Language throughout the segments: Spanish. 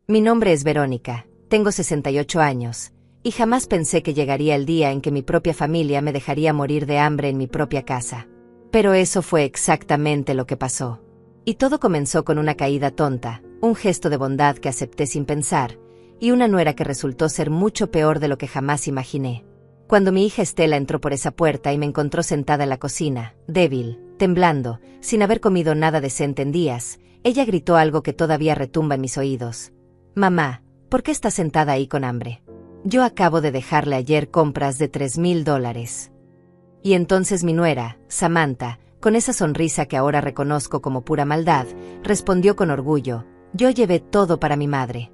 Mi nombre es Verónica, tengo 68 años, y jamás pensé que llegaría el día en que mi propia familia me dejaría morir de hambre en mi propia casa. Pero eso fue exactamente lo que pasó. Y todo comenzó con una caída tonta, un gesto de bondad que acepté sin pensar, y una nuera que resultó ser mucho peor de lo que jamás imaginé. Cuando mi hija Estela entró por esa puerta y me encontró sentada en la cocina, débil, temblando, sin haber comido nada decente en días, ella gritó algo que todavía retumba en mis oídos. «Mamá, ¿por qué estás sentada ahí con hambre? Yo acabo de dejarle ayer compras de $3,000. Y entonces mi nuera, Samantha, con esa sonrisa que ahora reconozco como pura maldad, respondió con orgullo: «Yo llevé todo para mi madre».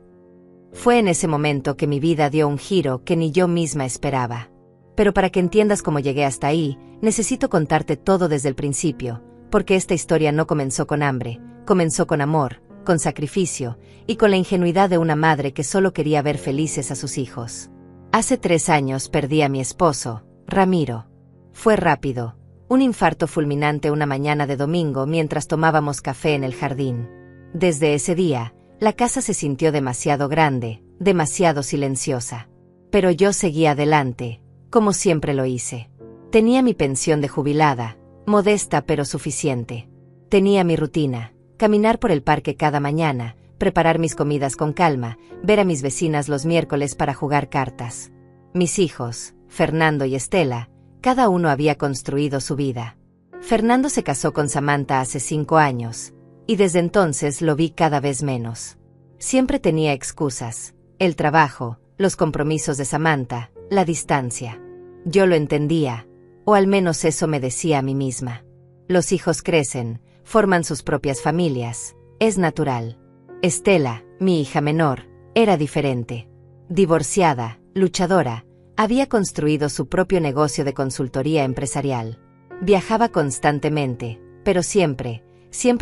Fue en ese momento que mi vida dio un giro que ni yo misma esperaba. Pero para que entiendas cómo llegué hasta ahí, necesito contarte todo desde el principio, porque esta historia no comenzó con hambre, comenzó con amor, con sacrificio, y con la ingenuidad de una madre que solo quería ver felices a sus hijos. Hace 3 años perdí a mi esposo, Ramiro. Fue rápido, un infarto fulminante una mañana de domingo mientras tomábamos café en el jardín. Desde ese día, la casa se sintió demasiado grande, demasiado silenciosa. Pero yo seguía adelante, como siempre lo hice. Tenía mi pensión de jubilada, modesta pero suficiente. Tenía mi rutina, caminar por el parque cada mañana, preparar mis comidas con calma, ver a mis vecinas los miércoles para jugar cartas. Mis hijos, Fernando y Estela, cada uno había construido su vida. Fernando se casó con Samantha hace 5 años, y desde entonces lo vi cada vez menos. Siempre tenía excusas: el trabajo, los compromisos de Samantha, la distancia. Yo lo entendía, o al menos eso me decía a mí misma. Los hijos crecen, forman sus propias familias, es natural. Estela, mi hija menor, era diferente. Divorciada, luchadora, había construido su propio negocio de consultoría empresarial. Viajaba constantemente, pero siempre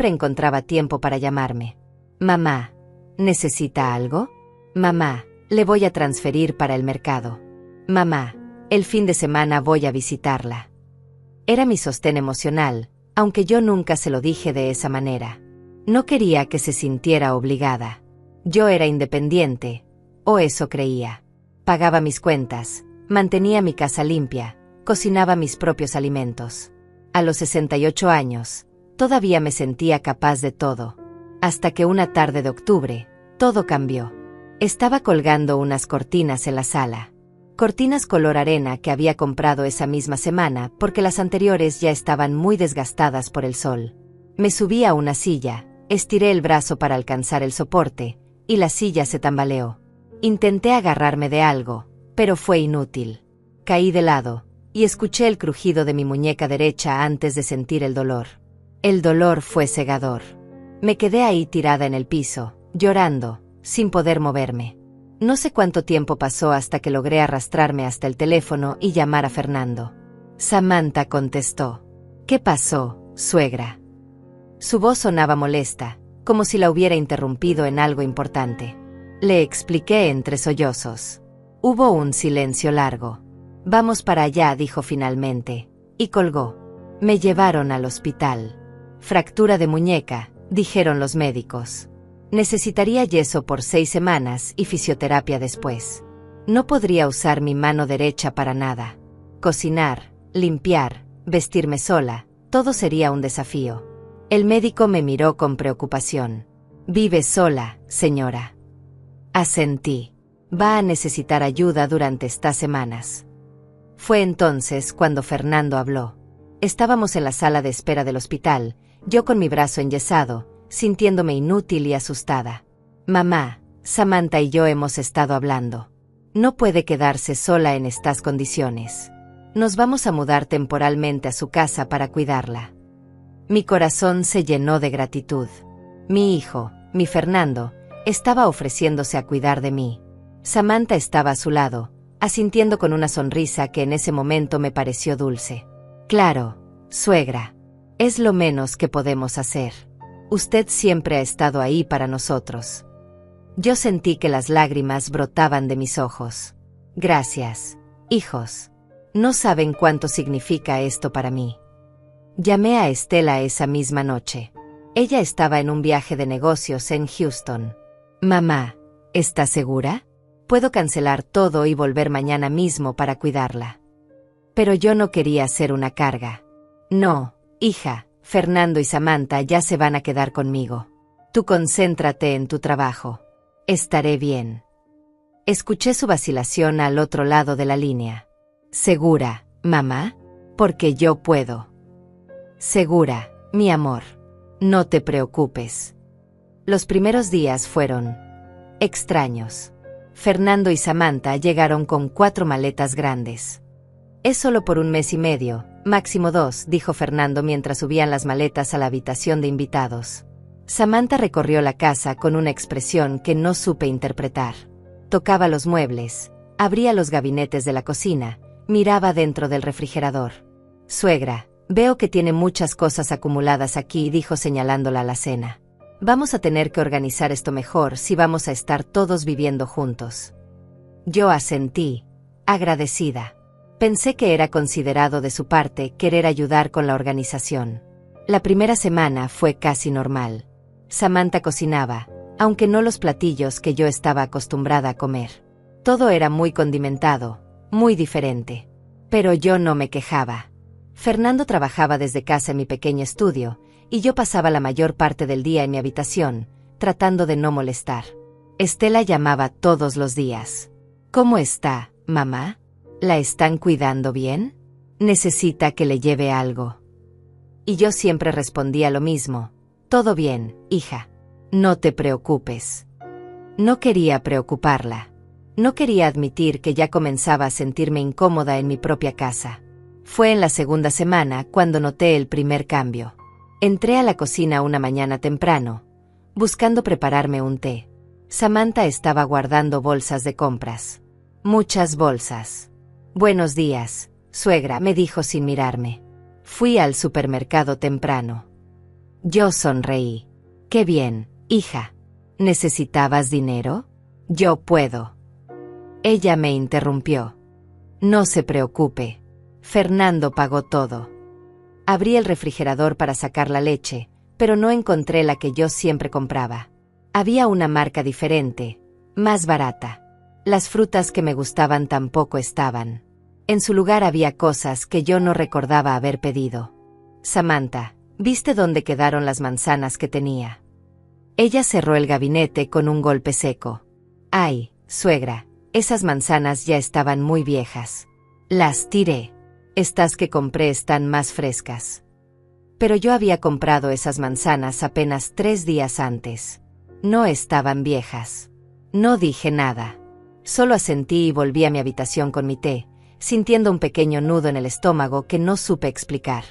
encontraba tiempo para llamarme. «Mamá, ¿necesita algo? Mamá, le voy a transferir para el mercado. Mamá, el fin de semana voy a visitarla». Era mi sostén emocional, aunque yo nunca se lo dije de esa manera. No quería que se sintiera obligada. Yo era independiente, o eso creía. Pagaba mis cuentas, mantenía mi casa limpia, cocinaba mis propios alimentos. A los 68 años, todavía me sentía capaz de todo. Hasta que una tarde de octubre, todo cambió. Estaba colgando unas cortinas en la sala. Cortinas color arena que había comprado esa misma semana porque las anteriores ya estaban muy desgastadas por el sol. Me subí a una silla, estiré el brazo para alcanzar el soporte, y la silla se tambaleó. Intenté agarrarme de algo, pero fue inútil. Caí de lado, y escuché el crujido de mi muñeca derecha antes de sentir el dolor. El dolor fue cegador. Me quedé ahí tirada en el piso, llorando, sin poder moverme. No sé cuánto tiempo pasó hasta que logré arrastrarme hasta el teléfono y llamar a Fernando. Samantha contestó. «¿Qué pasó, suegra?». Su voz sonaba molesta, como si la hubiera interrumpido en algo importante. Le expliqué entre sollozos. Hubo un silencio largo. «Vamos para allá», dijo finalmente, y colgó. Me llevaron al hospital. Fractura de muñeca, dijeron los médicos. Necesitaría yeso por 6 semanas y fisioterapia después. No podría usar mi mano derecha para nada. Cocinar, limpiar, vestirme sola, todo sería un desafío. El médico me miró con preocupación. «Vive sola, señora». Asentí. «Va a necesitar ayuda durante estas semanas». Fue entonces cuando Fernando habló. Estábamos en la sala de espera del hospital, yo con mi brazo enyesado, sintiéndome inútil y asustada. «Mamá, Samantha y yo hemos estado hablando. No puede quedarse sola en estas condiciones. Nos vamos a mudar temporalmente a su casa para cuidarla». Mi corazón se llenó de gratitud. Mi hijo, mi Fernando, estaba ofreciéndose a cuidar de mí. Samantha estaba a su lado, asintiendo con una sonrisa que en ese momento me pareció dulce. «Claro, suegra. Es lo menos que podemos hacer. Usted siempre ha estado ahí para nosotros». Yo sentí que las lágrimas brotaban de mis ojos. «Gracias, hijos. No saben cuánto significa esto para mí». Llamé a Estela esa misma noche. Ella estaba en un viaje de negocios en Houston. «Mamá, ¿Estás segura? Puedo cancelar todo y volver mañana mismo para cuidarla. Pero yo no quería ser una carga. No, hija, Fernando y Samantha ya se van a quedar conmigo. Tú concéntrate en tu trabajo. Estaré bien. Escuché su vacilación al otro lado de la línea. ¿Segura, mamá? Porque yo puedo. Segura, mi amor. No te preocupes. Los primeros días fueron extraños. Fernando y Samantha llegaron con 4 maletas grandes. Es solo por 1 mes y medio, máximo 2, dijo Fernando mientras subían las maletas a la habitación de invitados. Samantha recorrió la casa con una expresión que no supe interpretar. Tocaba los muebles, abría los gabinetes de la cocina, miraba dentro del refrigerador. Suegra, veo que tiene muchas cosas acumuladas aquí, dijo señalándola a la cena. Vamos a tener que organizar esto mejor si vamos a estar todos viviendo juntos. Yo asentí, agradecida. Pensé que era considerado de su parte querer ayudar con la organización. La primera semana fue casi normal. Samantha cocinaba, aunque no los platillos que yo estaba acostumbrada a comer. Todo era muy condimentado, muy diferente. Pero yo no me quejaba. Fernando trabajaba desde casa en mi pequeño estudio, y yo pasaba la mayor parte del día en mi habitación, tratando de no molestar. Estela llamaba todos los días. ¿Cómo está, mamá? ¿La están cuidando bien? ¿Necesita que le lleve algo? Y yo siempre respondía lo mismo. Todo bien, hija. No te preocupes. No quería preocuparla. No quería admitir que ya comenzaba a sentirme incómoda en mi propia casa. Fue en la segunda semana cuando noté el primer cambio. Entré a la cocina una mañana temprano, buscando prepararme un té. Samantha estaba guardando bolsas de compras. Muchas bolsas. Buenos días, suegra, me dijo sin mirarme. Fui al supermercado temprano. Yo sonreí. Qué bien, hija. ¿Necesitabas dinero? Yo puedo. Ella me interrumpió. No se preocupe. Fernando pagó todo. Abrí el refrigerador para sacar la leche, pero no encontré la que yo siempre compraba. Había una marca diferente, más barata. Las frutas que me gustaban tampoco estaban. En su lugar había cosas que yo no recordaba haber pedido. Samantha, ¿viste dónde quedaron las manzanas que tenía? Ella cerró el gabinete con un golpe seco. Ay, suegra, esas manzanas ya estaban muy viejas. Las tiré. Estas que compré están más frescas. Pero yo había comprado esas manzanas apenas 3 días antes. No estaban viejas. No dije nada. Solo asentí y volví a mi habitación con mi té, sintiendo un pequeño nudo en el estómago que no supe explicar.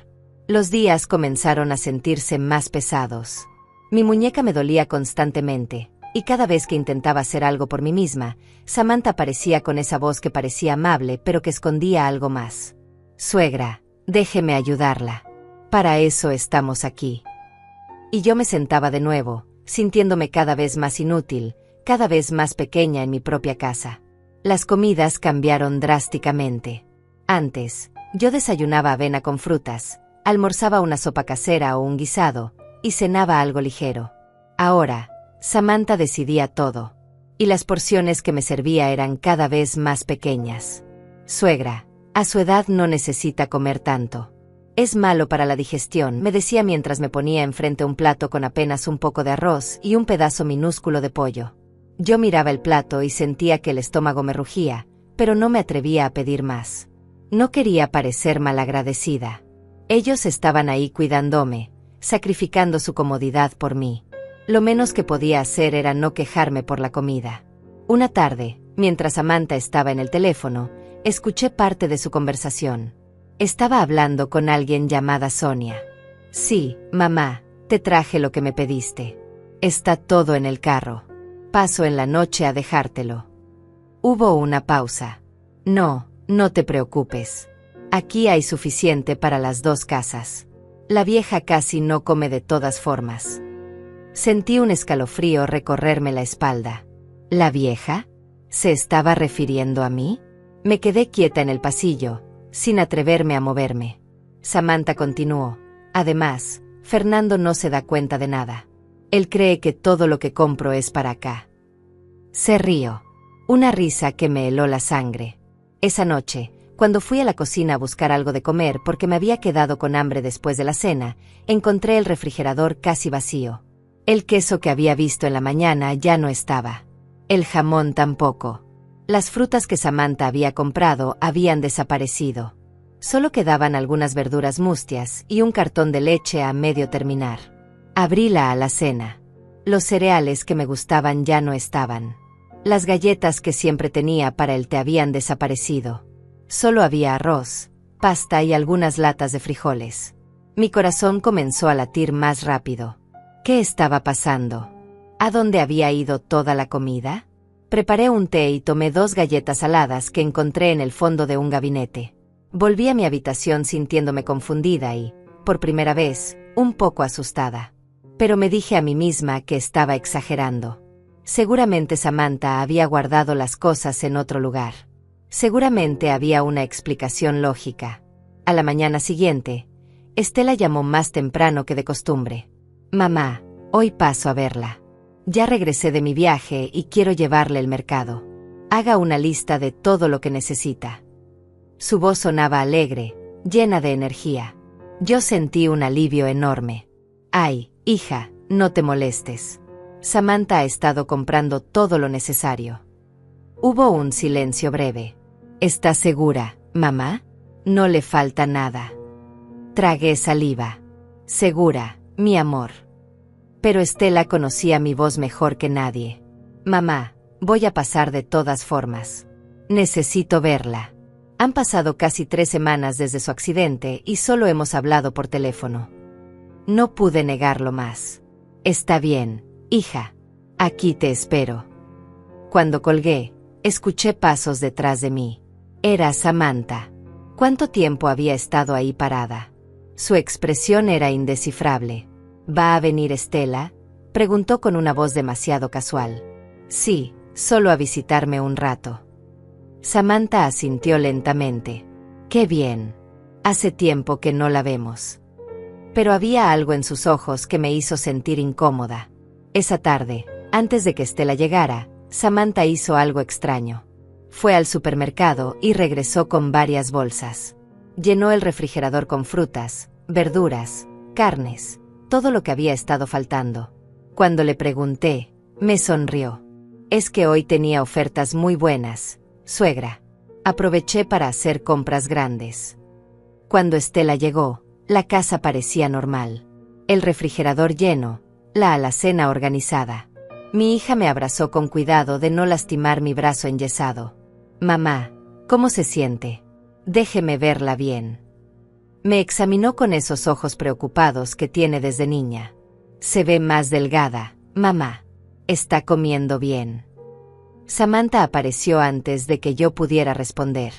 Los días comenzaron a sentirse más pesados. Mi muñeca me dolía constantemente, y cada vez que intentaba hacer algo por mí misma, Samantha aparecía con esa voz que parecía amable pero que escondía algo más. Suegra, déjeme ayudarla. Para eso estamos aquí. Y yo me sentaba de nuevo, sintiéndome cada vez más inútil, cada vez más pequeña en mi propia casa. Las comidas cambiaron drásticamente. Antes, yo desayunaba avena con frutas, almorzaba una sopa casera o un guisado, y cenaba algo ligero. Ahora, Samantha decidía todo, y las porciones que me servía eran cada vez más pequeñas. Suegra, a su edad no necesita comer tanto. Es malo para la digestión, me decía mientras me ponía enfrente un plato con apenas un poco de arroz y un pedazo minúsculo de pollo. Yo miraba el plato y sentía que el estómago me rugía, pero no me atrevía a pedir más. No quería parecer malagradecida. Ellos estaban ahí cuidándome, sacrificando su comodidad por mí. Lo menos que podía hacer era no quejarme por la comida. Una tarde, mientras Samantha estaba en el teléfono, escuché parte de su conversación. Estaba hablando con alguien llamada Sonia. Sí, mamá, te traje lo que me pediste. Está todo en el carro. Paso en la noche a dejártelo. Hubo una pausa. No, no te preocupes. Aquí hay suficiente para las 2 casas. La vieja casi no come de todas formas. Sentí un escalofrío recorrerme la espalda. ¿La vieja? ¿Se estaba refiriendo a mí? Me quedé quieta en el pasillo, sin atreverme a moverme. Samantha continuó. Además, Fernando no se da cuenta de nada. Él cree que todo lo que compro es para acá. Se rió. Una risa que me heló la sangre. Esa noche, cuando fui a la cocina a buscar algo de comer porque me había quedado con hambre después de la cena, encontré el refrigerador casi vacío. El queso que había visto en la mañana ya no estaba. El jamón tampoco. Las frutas que Samantha había comprado habían desaparecido. Solo quedaban algunas verduras mustias y un cartón de leche a medio terminar. Abrí la alacena. Los cereales que me gustaban ya no estaban. Las galletas que siempre tenía para el té habían desaparecido. Solo había arroz, pasta y algunas latas de frijoles. Mi corazón comenzó a latir más rápido. ¿Qué estaba pasando? ¿A dónde había ido toda la comida? Preparé un té y tomé 2 galletas saladas que encontré en el fondo de un gabinete. Volví a mi habitación sintiéndome confundida y, por primera vez, un poco asustada. Pero me dije a mí misma que estaba exagerando. Seguramente Samantha había guardado las cosas en otro lugar. Seguramente había una explicación lógica. A la mañana siguiente, Estela llamó más temprano que de costumbre. Mamá, hoy paso a verla. Ya regresé de mi viaje y quiero llevarle el mercado. Haga una lista de todo lo que necesita. Su voz sonaba alegre, llena de energía. Yo sentí un alivio enorme. Ay, hija, no te molestes. Samantha ha estado comprando todo lo necesario. Hubo un silencio breve. ¿Estás segura, mamá? No le falta nada. Tragué saliva. Segura, mi amor. Pero Estela conocía mi voz mejor que nadie. Mamá, voy a pasar de todas formas. Necesito verla. Han pasado casi 3 semanas desde su accidente y solo hemos hablado por teléfono. No pude negarlo más. Está bien, hija. Aquí te espero. Cuando colgué, escuché pasos detrás de mí. Era Samantha. ¿Cuánto tiempo había estado ahí parada? Su expresión era indescifrable. ¿Va a venir Estela?, preguntó con una voz demasiado casual. Sí, solo a visitarme un rato. Samantha asintió lentamente. Qué bien. Hace tiempo que no la vemos. Pero había algo en sus ojos que me hizo sentir incómoda. Esa tarde, antes de que Estela llegara, Samantha hizo algo extraño. Fue al supermercado y regresó con varias bolsas. Llenó el refrigerador con frutas, verduras, carnes, todo lo que había estado faltando. Cuando le pregunté, me sonrió. Es que hoy tenía ofertas muy buenas, suegra. Aproveché para hacer compras grandes. Cuando Estela llegó, la casa parecía normal. El refrigerador lleno, la alacena organizada. Mi hija me abrazó con cuidado de no lastimar mi brazo enyesado. Mamá, ¿cómo se siente? Déjeme verla bien. Me examinó con esos ojos preocupados que tiene desde niña. Se ve más delgada, mamá. Está comiendo bien. Samantha apareció antes de que yo pudiera responder.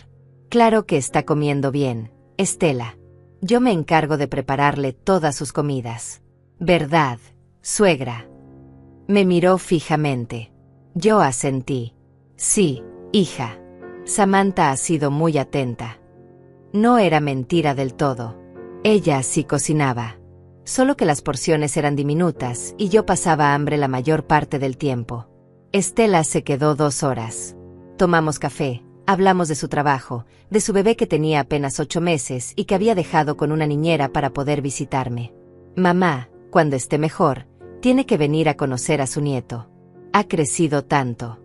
Claro que está comiendo bien, Estela. Yo me encargo de prepararle todas sus comidas. ¿Verdad, suegra? Me miró fijamente. Yo asentí. Sí, hija. Samantha ha sido muy atenta. No era mentira del todo. Ella sí cocinaba. Solo que las porciones eran diminutas y yo pasaba hambre la mayor parte del tiempo. Estela se quedó 2 horas. Tomamos café, hablamos de su trabajo, de su bebé que tenía apenas 8 meses y que había dejado con una niñera para poder visitarme. Mamá, cuando esté mejor, tiene que venir a conocer a su nieto. Ha crecido tanto.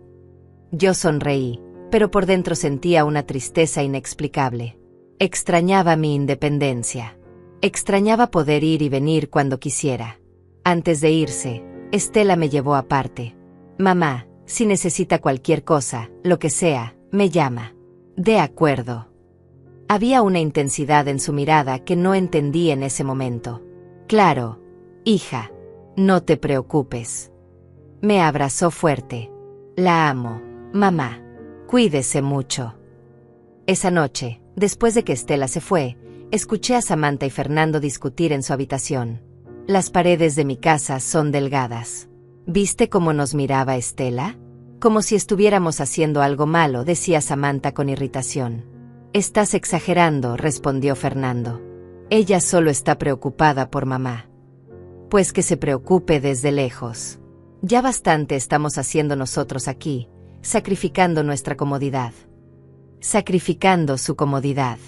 Yo sonreí, pero por dentro sentía una tristeza inexplicable. Extrañaba mi independencia. Extrañaba poder ir y venir cuando quisiera. Antes de irse, Estela me llevó aparte. Mamá, si necesita cualquier cosa, lo que sea, me llama. De acuerdo. Había una intensidad en su mirada que no entendí en ese momento. Claro, hija, no te preocupes. Me abrazó fuerte. La amo, mamá. Cuídese mucho. Esa noche, después de que Estela se fue, escuché a Samantha y Fernando discutir en su habitación. Las paredes de mi casa son delgadas. ¿Viste cómo nos miraba Estela? Como si estuviéramos haciendo algo malo, decía Samantha con irritación. Estás exagerando, respondió Fernando. Ella solo está preocupada por mamá. Pues que se preocupe desde lejos. Ya bastante estamos haciendo nosotros aquí, sacrificando nuestra comodidad. Sacrificando su comodidad.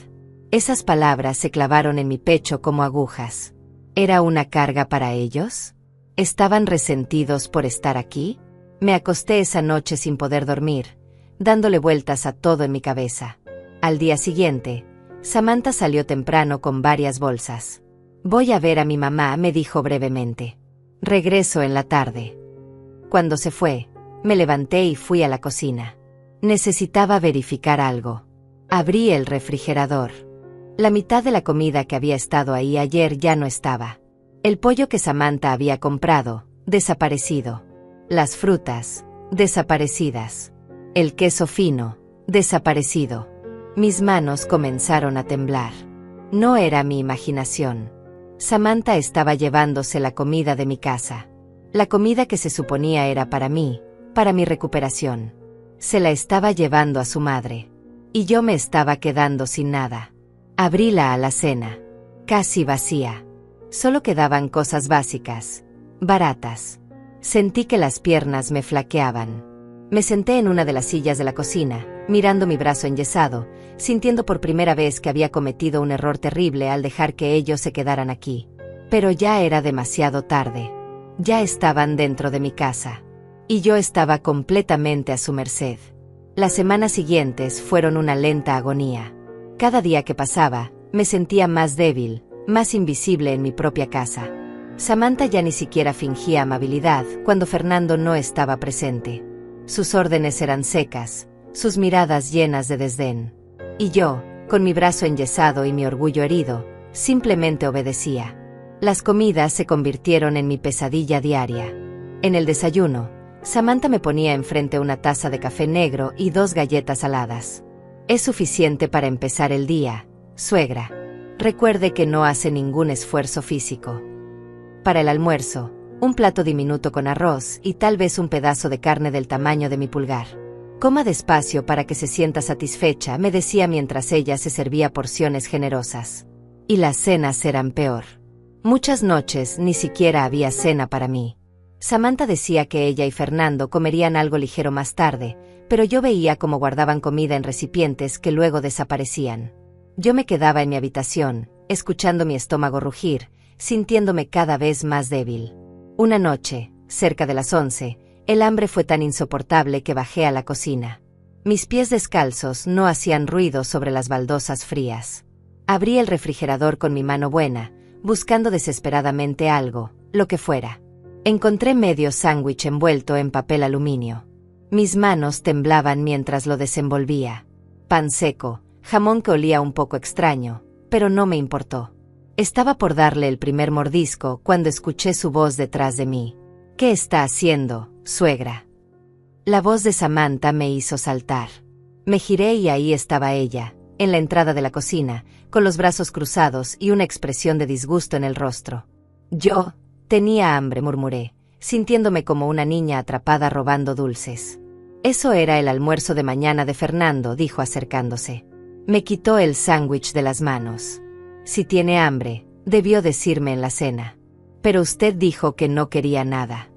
Esas palabras se clavaron en mi pecho como agujas. ¿Era una carga para ellos? ¿Estaban resentidos por estar aquí? Me acosté esa noche sin poder dormir, dándole vueltas a todo en mi cabeza. Al día siguiente, Samantha salió temprano con varias bolsas. Voy a ver a mi mamá, me dijo brevemente. Regreso en la tarde. Cuando se fue, me levanté y fui a la cocina. Necesitaba verificar algo. Abrí el refrigerador. La mitad de la comida que había estado ahí ayer ya no estaba. El pollo que Samantha había comprado, desaparecido. Las frutas, desaparecidas. El queso fino, desaparecido. Mis manos comenzaron a temblar. No era mi imaginación. Samantha estaba llevándose la comida de mi casa. La comida que se suponía era para mí, para mi recuperación. Se la estaba llevando a su madre. Y yo me estaba quedando sin nada. Abrí la alacena. Casi vacía. Solo quedaban cosas básicas, baratas. Sentí que las piernas me flaqueaban. Me senté en una de las sillas de la cocina, mirando mi brazo enyesado, sintiendo por primera vez que había cometido un error terrible al dejar que ellos se quedaran aquí. Pero ya era demasiado tarde. Ya estaban dentro de mi casa. Y yo estaba completamente a su merced. Las semanas siguientes fueron una lenta agonía. Cada día que pasaba, me sentía más débil, más invisible en mi propia casa. Samantha ya ni siquiera fingía amabilidad cuando Fernando no estaba presente. Sus órdenes eran secas, sus miradas llenas de desdén. Y yo, con mi brazo enyesado y mi orgullo herido, simplemente obedecía. Las comidas se convirtieron en mi pesadilla diaria. En el desayuno, Samantha me ponía enfrente una taza de café negro y 2 galletas saladas. Es suficiente para empezar el día, suegra. Recuerde que no hace ningún esfuerzo físico. Para el almuerzo, un plato diminuto con arroz y tal vez un pedazo de carne del tamaño de mi pulgar. Coma despacio para que se sienta satisfecha, me decía mientras ella se servía porciones generosas. Y las cenas eran peor. Muchas noches ni siquiera había cena para mí. Samantha decía que ella y Fernando comerían algo ligero más tarde, pero yo veía cómo guardaban comida en recipientes que luego desaparecían. Yo me quedaba en mi habitación, escuchando mi estómago rugir, sintiéndome cada vez más débil. Una noche, cerca de las 11, el hambre fue tan insoportable que bajé a la cocina. Mis pies descalzos no hacían ruido sobre las baldosas frías. Abrí el refrigerador con mi mano buena, buscando desesperadamente algo, lo que fuera. Encontré medio sándwich envuelto en papel aluminio. Mis manos temblaban mientras lo desenvolvía. Pan seco, jamón que olía un poco extraño, pero no me importó. Estaba por darle el primer mordisco cuando escuché su voz detrás de mí. ¿Qué está haciendo, suegra? La voz de Samantha me hizo saltar. Me giré y ahí estaba ella, en la entrada de la cocina, con los brazos cruzados y una expresión de disgusto en el rostro. Yo tenía hambre, murmuré, sintiéndome como una niña atrapada robando dulces. Eso era el almuerzo de mañana de Fernando, dijo acercándose. Me quitó el sándwich de las manos. Si tiene hambre, debió decirme en la cena. Pero usted dijo que no quería nada.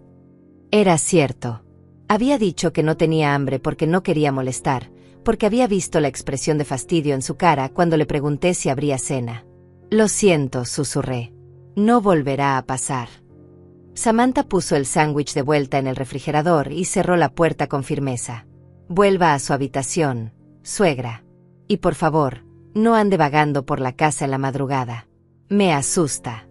Era cierto. Había dicho que no tenía hambre porque no quería molestar, porque había visto la expresión de fastidio en su cara cuando le pregunté si habría cena. Lo siento, susurré. No volverá a pasar. Samantha puso el sándwich de vuelta en el refrigerador y cerró la puerta con firmeza. Vuelva a su habitación, suegra. Y por favor, no ande vagando por la casa en la madrugada. Me asusta.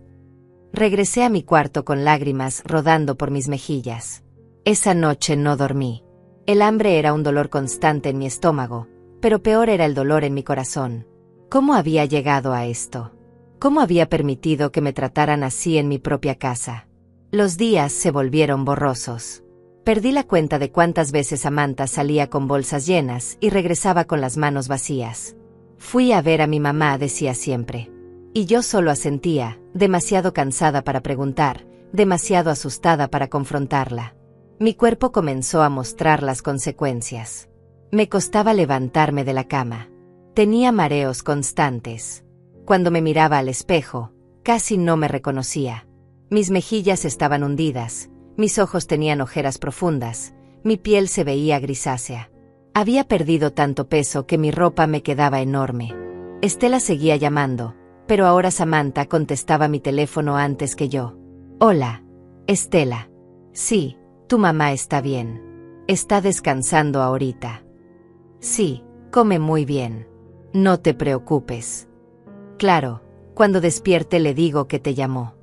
Regresé a mi cuarto con lágrimas rodando por mis mejillas. Esa noche no dormí. El hambre era un dolor constante en mi estómago, pero peor era el dolor en mi corazón. ¿Cómo había llegado a esto? ¿Cómo había permitido que me trataran así en mi propia casa? Los días se volvieron borrosos. Perdí la cuenta de cuántas veces Samantha salía con bolsas llenas y regresaba con las manos vacías. Fui a ver a mi mamá, decía siempre. Y yo solo asentía, demasiado cansada para preguntar, demasiado asustada para confrontarla. Mi cuerpo comenzó a mostrar las consecuencias. Me costaba levantarme de la cama. Tenía mareos constantes. Cuando me miraba al espejo, casi no me reconocía. Mis mejillas estaban hundidas, Mis ojos tenían ojeras profundas, mi piel se veía grisácea. Había perdido tanto peso que mi ropa me quedaba enorme. Estela seguía llamando, pero ahora Samantha contestaba mi teléfono antes que yo. Hola, Estela. Sí, tu mamá está bien. Está descansando ahorita. Sí, come muy bien. No te preocupes. Claro, cuando despierte le digo que te llamó.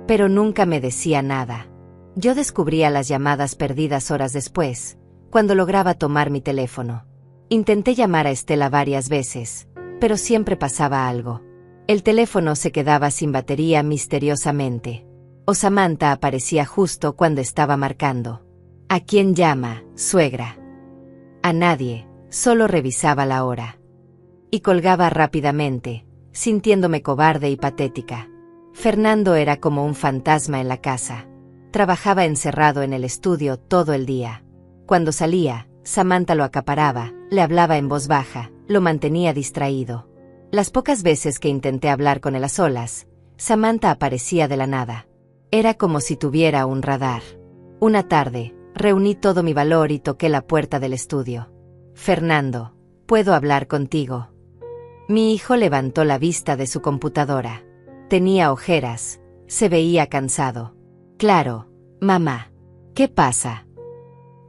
Pero nunca me decía nada. Yo descubría las llamadas perdidas horas después, cuando lograba tomar mi teléfono. Intenté llamar a Estela varias veces, pero siempre pasaba algo. El teléfono se quedaba sin batería misteriosamente. O Samantha aparecía justo cuando estaba marcando. ¿A quién llama, suegra? A nadie, solo revisaba la hora. Y colgaba rápidamente, sintiéndome cobarde y patética. Fernando era como un fantasma en la casa. Trabajaba encerrado en el estudio todo el día. Cuando salía, Samantha lo acaparaba, le hablaba en voz baja, lo mantenía distraído. Las pocas veces que intenté hablar con él a solas, Samantha aparecía de la nada. Era como si tuviera un radar. Una tarde, reuní todo mi valor y toqué la puerta del estudio. Fernando, ¿puedo hablar contigo? Mi hijo levantó la vista de su computadora. Tenía ojeras, se veía cansado. Claro, mamá. ¿Qué pasa?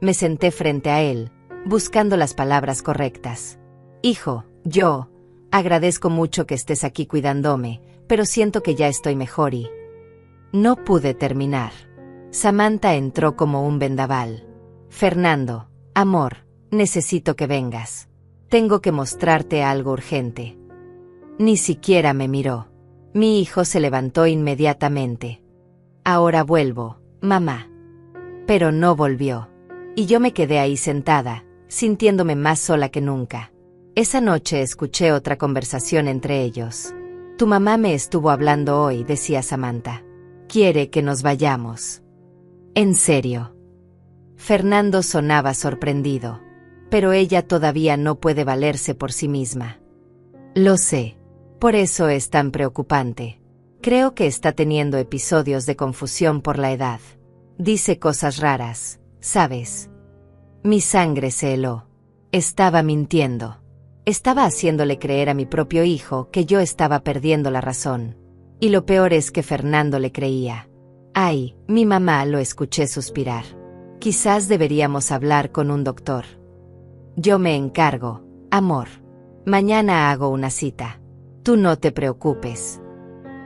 Me senté frente a él, buscando las palabras correctas. Hijo, yo agradezco mucho que estés aquí cuidándome, pero siento que ya estoy mejor y... No pude terminar. Samantha entró como un vendaval. Fernando, amor, necesito que vengas. Tengo que mostrarte algo urgente. Ni siquiera me miró. Mi hijo se levantó inmediatamente. Ahora vuelvo, mamá. Pero no volvió. Y yo me quedé ahí sentada, sintiéndome más sola que nunca. Esa noche escuché otra conversación entre ellos. Tu mamá me estuvo hablando hoy, decía Samantha. Quiere que nos vayamos. ¿En serio? Fernando sonaba sorprendido. Pero ella todavía no puede valerse por sí misma. Lo sé. Por eso es tan preocupante. Creo que está teniendo episodios de confusión por la edad. Dice cosas raras, ¿sabes? Mi sangre se heló. Estaba mintiendo. Estaba haciéndole creer a mi propio hijo que yo estaba perdiendo la razón. Y lo peor es que Fernando le creía. Ay, mi mamá, lo escuché suspirar. Quizás deberíamos hablar con un doctor. Yo me encargo, amor. Mañana hago una cita. Tú no te preocupes.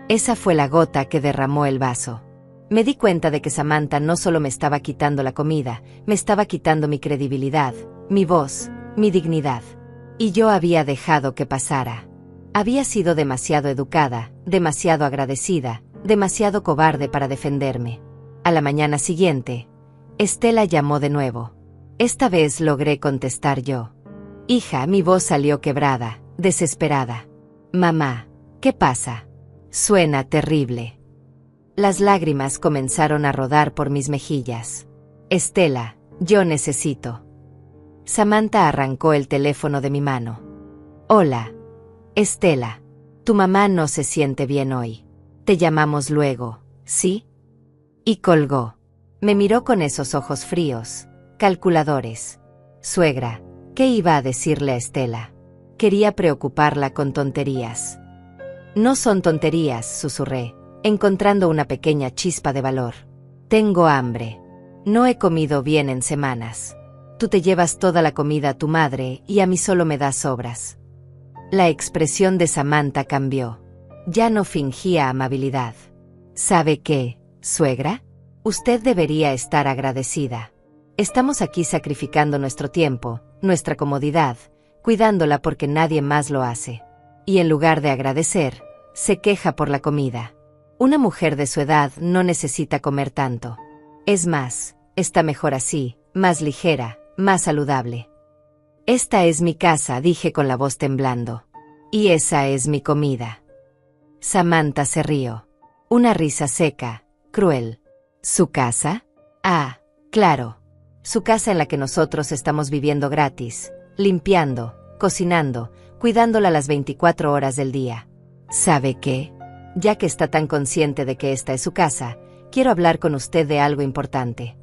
Esa fue la gota que derramó el vaso. Me di cuenta de que Samantha no solo me estaba quitando la comida, me estaba quitando mi credibilidad, mi voz, mi dignidad. Y yo había dejado que pasara. Había sido demasiado educada, demasiado agradecida, demasiado cobarde para defenderme. A la mañana siguiente, Estela llamó de nuevo. Esta vez logré contestar yo. Hija, mi voz salió quebrada, desesperada. Mamá, ¿qué pasa? Suena terrible. Las lágrimas comenzaron a rodar por mis mejillas. Estela, yo necesito. Samantha arrancó el teléfono de mi mano. Hola, Estela. Tu mamá no se siente bien hoy. Te llamamos luego, ¿sí? Y colgó. Me miró con esos ojos fríos, calculadores. Suegra, ¿qué iba a decirle a Estela? Quería preocuparla con tonterías. No son tonterías, susurré, encontrando una pequeña chispa de valor. Tengo hambre. No he comido bien en semanas. Tú te llevas toda la comida a tu madre y a mí solo me das sobras. La expresión de Samantha cambió. Ya no fingía amabilidad. ¿Sabe qué, suegra? Usted debería estar agradecida. Estamos aquí sacrificando nuestro tiempo, nuestra comodidad, cuidándola porque nadie más lo hace. Y en lugar de agradecer, se queja por la comida. Una mujer de su edad no necesita comer tanto. Es más, está mejor así, más ligera, más saludable. Esta es mi casa, dije con la voz temblando. Y esa es mi comida. Samantha se rió. Una risa seca, cruel. ¿Su casa? Ah, claro. Su casa en la que nosotros estamos viviendo gratis, limpiando, cocinando, cuidándola las 24 horas del día. ¿Sabe qué? Ya que está tan consciente de que esta es su casa, quiero hablar con usted de algo importante.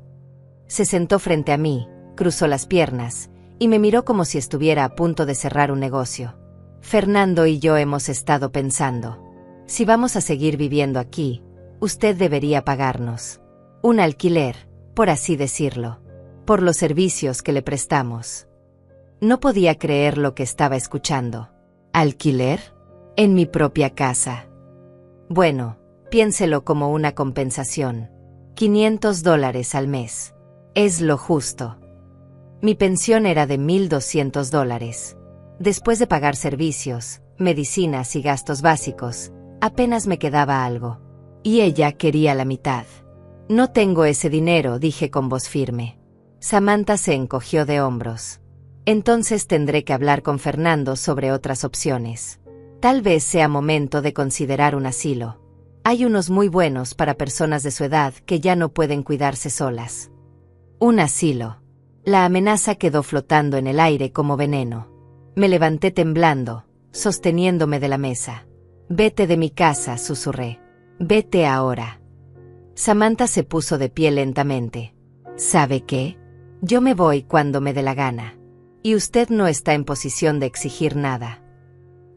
Se sentó frente a mí, cruzó las piernas, y me miró como si estuviera a punto de cerrar un negocio. Fernando y yo hemos estado pensando. Si vamos a seguir viviendo aquí, usted debería pagarnos un alquiler, por así decirlo, por los servicios que le prestamos. No podía creer lo que estaba escuchando. ¿Alquiler? En mi propia casa. Bueno, piénselo como una compensación. $500 al mes. Es lo justo. Mi pensión era de $1,200. Después de pagar servicios, medicinas y gastos básicos, apenas me quedaba algo. Y ella quería la mitad. No tengo ese dinero, dije con voz firme. Samantha se encogió de hombros. Entonces tendré que hablar con Fernando sobre otras opciones. Tal vez sea momento de considerar un asilo. Hay unos muy buenos para personas de su edad que ya no pueden cuidarse solas. Un asilo. La amenaza quedó flotando en el aire como veneno. Me levanté temblando, sosteniéndome de la mesa. Vete de mi casa, susurré. Vete ahora. Samantha se puso de pie lentamente. ¿Sabe qué? Yo me voy cuando me dé la gana. Y usted no está en posición de exigir nada.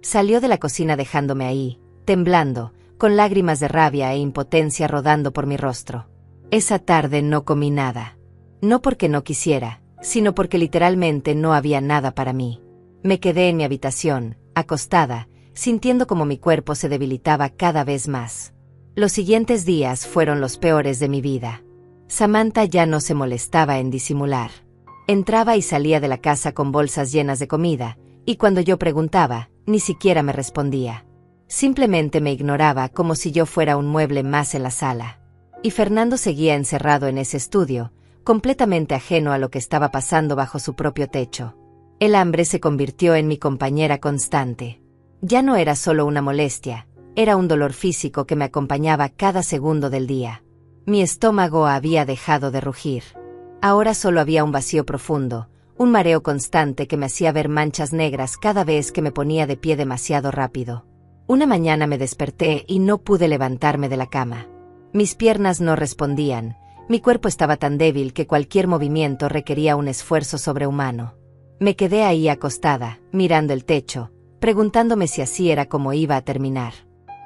Salió de la cocina dejándome ahí, temblando, con lágrimas de rabia e impotencia rodando por mi rostro. Esa tarde no comí nada. No porque no quisiera, sino porque literalmente no había nada para mí. Me quedé en mi habitación, acostada, sintiendo como mi cuerpo se debilitaba cada vez más. Los siguientes días fueron los peores de mi vida. Samantha ya no se molestaba en disimular. Entraba y salía de la casa con bolsas llenas de comida, y cuando yo preguntaba, ni siquiera me respondía. Simplemente me ignoraba como si yo fuera un mueble más en la sala. Y Fernando seguía encerrado en ese estudio, completamente ajeno a lo que estaba pasando bajo su propio techo. El hambre se convirtió en mi compañera constante. Ya no era solo una molestia, era un dolor físico que me acompañaba cada segundo del día. Mi estómago había dejado de rugir. Ahora solo había un vacío profundo, un mareo constante que me hacía ver manchas negras cada vez que me ponía de pie demasiado rápido. Una mañana me desperté y no pude levantarme de la cama. Mis piernas no respondían, mi cuerpo estaba tan débil que cualquier movimiento requería un esfuerzo sobrehumano. Me quedé ahí acostada, mirando el techo, preguntándome si así era como iba a terminar.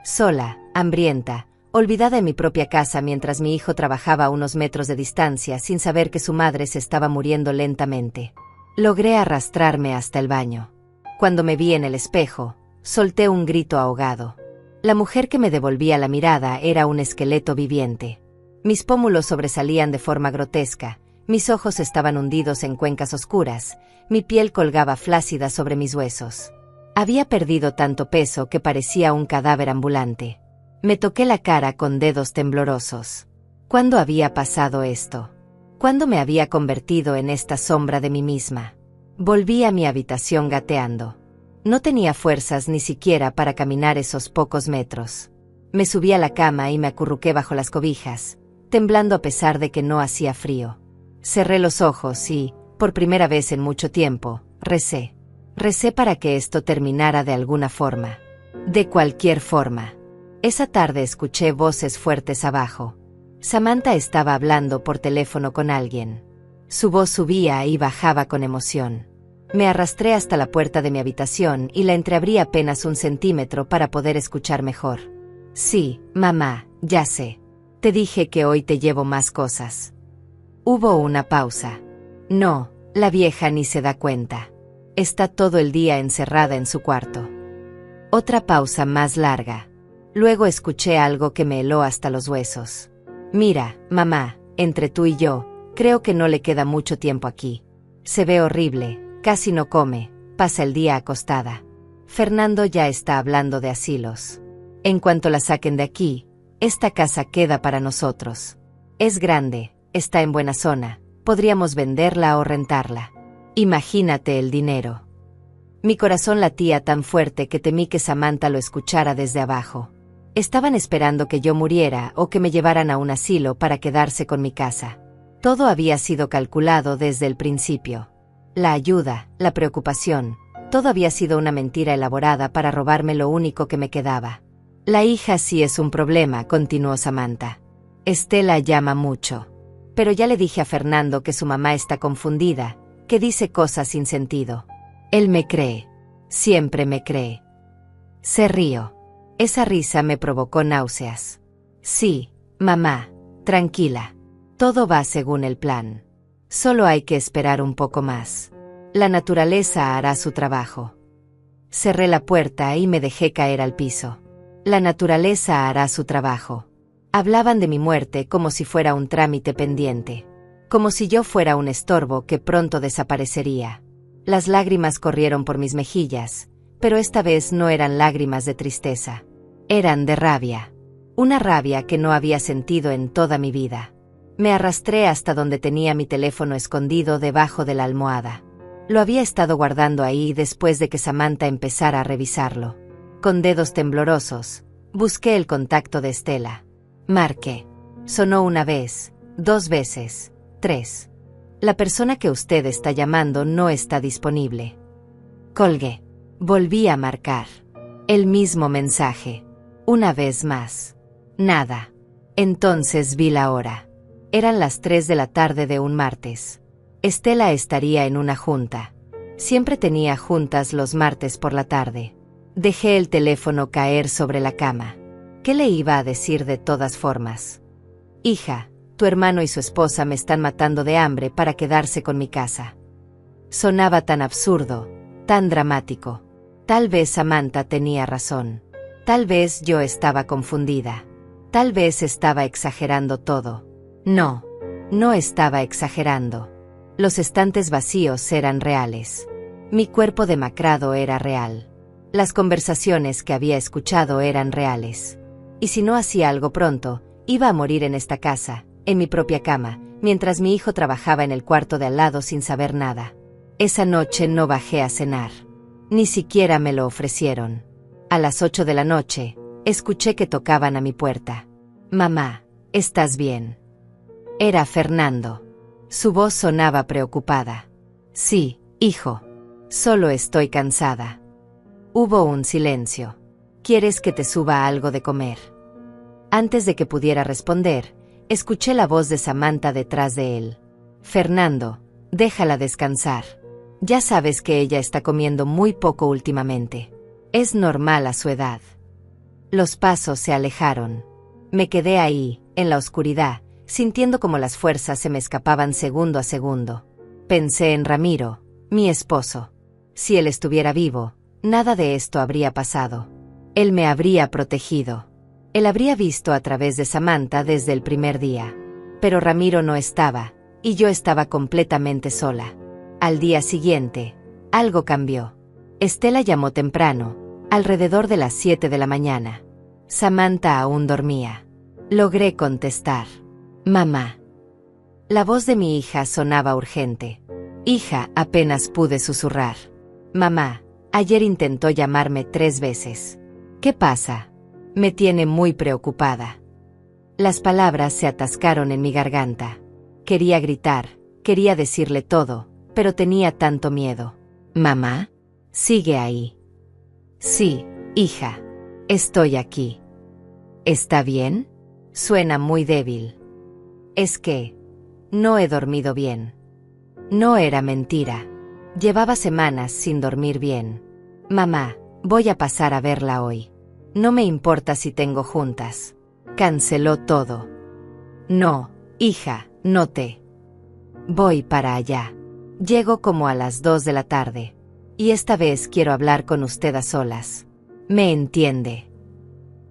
Sola, hambrienta, olvidada en mi propia casa mientras mi hijo trabajaba a unos metros de distancia sin saber que su madre se estaba muriendo lentamente. Logré arrastrarme hasta el baño. Cuando me vi en el espejo, solté un grito ahogado. La mujer que me devolvía la mirada era un esqueleto viviente. Mis pómulos sobresalían de forma grotesca, mis ojos estaban hundidos en cuencas oscuras, mi piel colgaba flácida sobre mis huesos. Había perdido tanto peso que parecía un cadáver ambulante. Me toqué la cara con dedos temblorosos. ¿Cuándo había pasado esto? ¿Cuándo me había convertido en esta sombra de mí misma? Volví a mi habitación gateando. No tenía fuerzas ni siquiera para caminar esos pocos metros. Me subí a la cama y me acurruqué bajo las cobijas, temblando a pesar de que no hacía frío. Cerré los ojos y, por primera vez en mucho tiempo, recé. Recé para que esto terminara de alguna forma. De cualquier forma. Esa tarde escuché voces fuertes abajo. Samantha estaba hablando por teléfono con alguien. Su voz subía y bajaba con emoción. Me arrastré hasta la puerta de mi habitación y la entreabrí apenas 1 centímetro para poder escuchar mejor. Sí, mamá, ya sé. Te dije que hoy te llevo más cosas. Hubo una pausa. No, la vieja ni se da cuenta. Está todo el día encerrada en su cuarto. Otra pausa más larga. Luego escuché algo que me heló hasta los huesos. Mira, mamá, entre tú y yo, creo que no le queda mucho tiempo aquí. Se ve horrible, casi no come, pasa el día acostada. Fernando ya está hablando de asilos. En cuanto la saquen de aquí, esta casa queda para nosotros. Es grande, está en buena zona, podríamos venderla o rentarla. Imagínate el dinero. Mi corazón latía tan fuerte que temí que Samantha lo escuchara desde abajo. Estaban esperando que yo muriera o que me llevaran a un asilo para quedarse con mi casa. Todo había sido calculado desde el principio. La ayuda, la preocupación, todo había sido una mentira elaborada para robarme lo único que me quedaba. La hija sí es un problema, continuó Samantha. Estela llama mucho. Pero ya le dije a Fernando que su mamá está confundida, que dice cosas sin sentido. Él me cree. Siempre me cree. Se río. Esa risa me provocó náuseas. Sí, mamá, tranquila. Todo va según el plan. Solo hay que esperar un poco más. La naturaleza hará su trabajo. Cerré la puerta y me dejé caer al piso. La naturaleza hará su trabajo. Hablaban de mi muerte como si fuera un trámite pendiente. Como si yo fuera un estorbo que pronto desaparecería. Las lágrimas corrieron por mis mejillas, pero esta vez no eran lágrimas de tristeza. Eran de rabia. Una rabia que no había sentido en toda mi vida. Me arrastré hasta donde tenía mi teléfono escondido debajo de la almohada. Lo había estado guardando ahí después de que Samantha empezara a revisarlo. Con dedos temblorosos, busqué el contacto de Estela. Marqué. Sonó una vez, 2 veces, 3. La persona que usted está llamando no está disponible. Colgué. Volví a marcar. El mismo mensaje. Una vez más. Nada. Entonces vi la hora. Eran las 3 de la tarde de un martes. Estela estaría en una junta. Siempre tenía juntas los martes por la tarde. Dejé el teléfono caer sobre la cama. ¿Qué le iba a decir de todas formas? Hija, tu hermano y su esposa me están matando de hambre para quedarse con mi casa. Sonaba tan absurdo, tan dramático. Tal vez Samantha tenía razón. Tal vez yo estaba confundida. Tal vez estaba exagerando todo. No, no estaba exagerando. Los estantes vacíos eran reales. Mi cuerpo demacrado era real. Las conversaciones que había escuchado eran reales. Y si no hacía algo pronto, iba a morir en esta casa, en mi propia cama, mientras mi hijo trabajaba en el cuarto de al lado sin saber nada. Esa noche no bajé a cenar. Ni siquiera me lo ofrecieron. A las 8 de la noche, escuché que tocaban a mi puerta. Mamá, ¿estás bien? Era Fernando. Su voz sonaba preocupada. Sí, hijo. Solo estoy cansada. Hubo un silencio. ¿Quieres que te suba algo de comer? Antes de que pudiera responder, escuché la voz de Samantha detrás de él. Fernando, déjala descansar. Ya sabes que ella está comiendo muy poco últimamente. Es normal a su edad. Los pasos se alejaron. Me quedé ahí, en la oscuridad, sintiendo como las fuerzas se me escapaban segundo a segundo. Pensé en Ramiro, mi esposo. Si él estuviera vivo, nada de esto habría pasado. Él me habría protegido. Él habría visto a través de Samantha desde el primer día. Pero Ramiro no estaba, y yo estaba completamente sola. Al día siguiente, algo cambió. Estela llamó temprano, alrededor de las 7 de la mañana. Samantha aún dormía. Logré contestar. Mamá. La voz de mi hija sonaba urgente. Hija, apenas pude susurrar. Mamá, ayer intentó llamarme 3 veces. ¿Qué pasa? Me tiene muy preocupada. Las palabras se atascaron en mi garganta. Quería gritar, quería decirle todo, pero tenía tanto miedo. Mamá, sigue ahí. Sí, hija. Estoy aquí. ¿Está bien? Suena muy débil. Es que no he dormido bien. No era mentira. Llevaba semanas sin dormir bien. Mamá, voy a pasar a verla hoy. No me importa si tengo juntas. Canceló todo. No, hija, no te. Voy para allá. Llego como a las 2 de la tarde. Y esta vez quiero hablar con usted a solas. ¿Me entiende?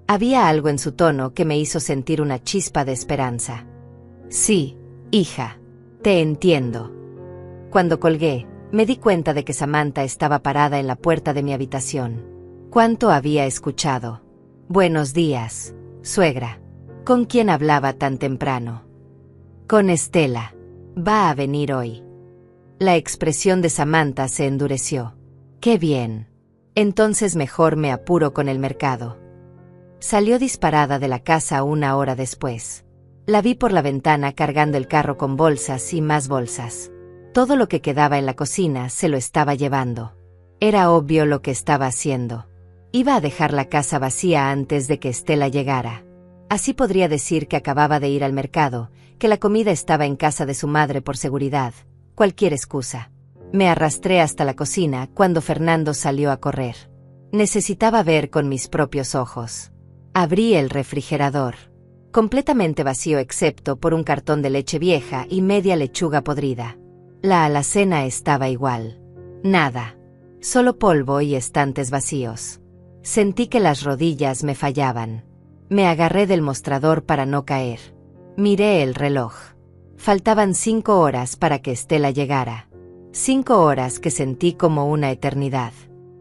Había algo en su tono que me hizo sentir una chispa de esperanza. Sí, hija, te entiendo. Cuando colgué, me di cuenta de que Samantha estaba parada en la puerta de mi habitación. ¿Cuánto había escuchado? Buenos días, suegra. ¿Con quién hablaba tan temprano? Con Estela. Va a venir hoy. La expresión de Samantha se endureció. ¡Qué bien! Entonces mejor me apuro con el mercado. Salió disparada de la casa 1 hora después. La vi por la ventana cargando el carro con bolsas y más bolsas. Todo lo que quedaba en la cocina se lo estaba llevando. Era obvio lo que estaba haciendo. Iba a dejar la casa vacía antes de que Estela llegara. Así podría decir que acababa de ir al mercado, que la comida estaba en casa de su madre por seguridad, cualquier excusa. Me arrastré hasta la cocina cuando Fernando salió a correr. Necesitaba ver con mis propios ojos. Abrí el refrigerador. Completamente vacío excepto por un cartón de leche vieja y media lechuga podrida. La alacena estaba igual. Nada. Solo polvo y estantes vacíos. Sentí que las rodillas me fallaban. Me agarré del mostrador para no caer. Miré el reloj. Faltaban 5 horas para que Estela llegara. 5 horas que sentí como una eternidad.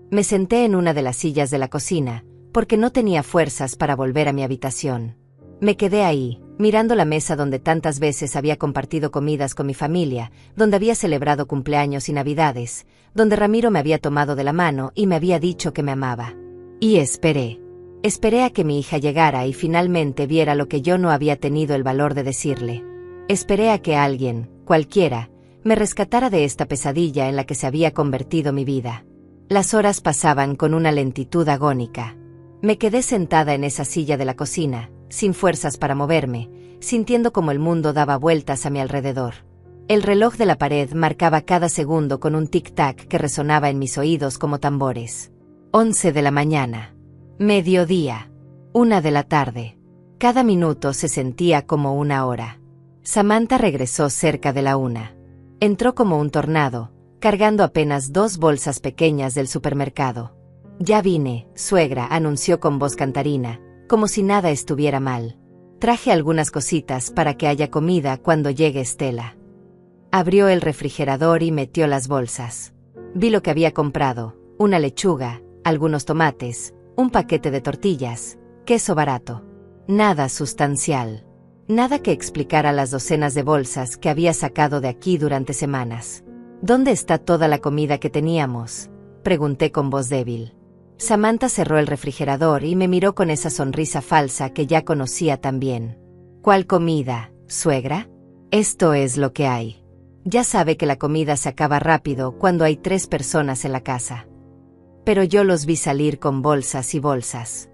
Me senté en una de las sillas de la cocina, porque no tenía fuerzas para volver a mi habitación. Me quedé ahí, mirando la mesa donde tantas veces había compartido comidas con mi familia, donde había celebrado cumpleaños y navidades, donde Ramiro me había tomado de la mano y me había dicho que me amaba. Y esperé. Esperé a que mi hija llegara y finalmente viera lo que yo no había tenido el valor de decirle. Esperé a que alguien, cualquiera, me rescatara de esta pesadilla en la que se había convertido mi vida. Las horas pasaban con una lentitud agónica. Me quedé sentada en esa silla de la cocina, sin fuerzas para moverme, sintiendo como el mundo daba vueltas a mi alrededor. El reloj de la pared marcaba cada segundo con un tic-tac que resonaba en mis oídos como tambores. 11 de la mañana. Mediodía. 1 de la tarde. Cada minuto se sentía como una hora. Samantha regresó cerca de la 1. Entró como un tornado, cargando apenas 2 bolsas pequeñas del supermercado. «Ya vine, suegra», anunció con voz cantarina, como si nada estuviera mal. «Traje algunas cositas para que haya comida cuando llegue Estela». Abrió el refrigerador y metió las bolsas. Vi lo que había comprado: una lechuga, algunos tomates, un paquete de tortillas, queso barato. Nada sustancial. Nada que explicara las docenas de bolsas que había sacado de aquí durante semanas. «¿Dónde está toda la comida que teníamos?», pregunté con voz débil. Samantha cerró el refrigerador y me miró con esa sonrisa falsa que ya conocía tan bien. «¿Cuál comida, suegra? Esto es lo que hay. Ya sabe que la comida se acaba rápido cuando hay 3 personas en la casa». Pero yo los vi salir con bolsas y bolsas.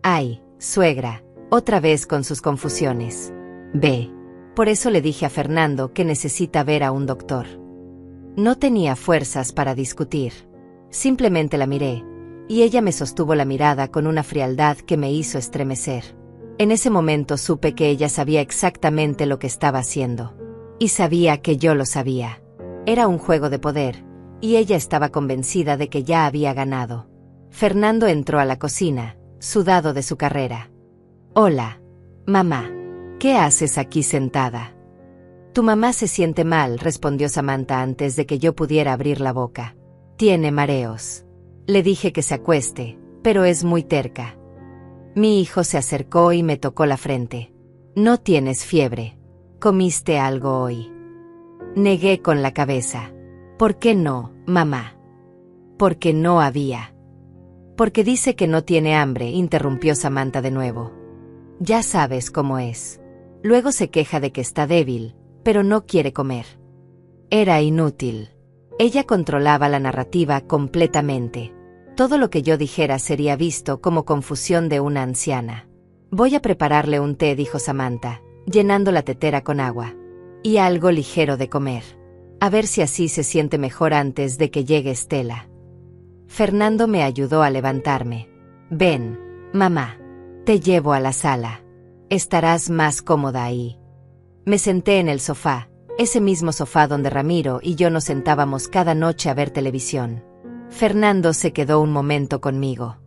«Ay, suegra», otra vez con sus confusiones. «Ve». Por eso le dije a Fernando que necesita ver a un doctor. No tenía fuerzas para discutir. Simplemente la miré, y ella me sostuvo la mirada con una frialdad que me hizo estremecer. En ese momento supe que ella sabía exactamente lo que estaba haciendo. Y sabía que yo lo sabía. Era un juego de poder, y ella estaba convencida de que ya había ganado. Fernando entró a la cocina, sudado de su carrera. «Hola, mamá. ¿Qué haces aquí sentada?» «Tu mamá se siente mal», respondió Samantha antes de que yo pudiera abrir la boca. «Tiene mareos. Le dije que se acueste, pero es muy terca». Mi hijo se acercó y me tocó la frente. «No tienes fiebre. ¿Comiste algo hoy?» Negué con la cabeza. «¿Por qué no, mamá?» «Porque no había». «Porque dice que no tiene hambre», interrumpió Samantha de nuevo. «Ya sabes cómo es. Luego se queja de que está débil, pero no quiere comer». Era inútil. Ella controlaba la narrativa completamente. Todo lo que yo dijera sería visto como confusión de una anciana. «Voy a prepararle un té», dijo Samantha, llenando la tetera con agua. «Y algo ligero de comer. A ver si así se siente mejor antes de que llegue Estela». Fernando me ayudó a levantarme. «Ven, mamá. Te llevo a la sala. Estarás más cómoda ahí». Me senté en el sofá, ese mismo sofá donde Ramiro y yo nos sentábamos cada noche a ver televisión. Fernando se quedó un momento conmigo.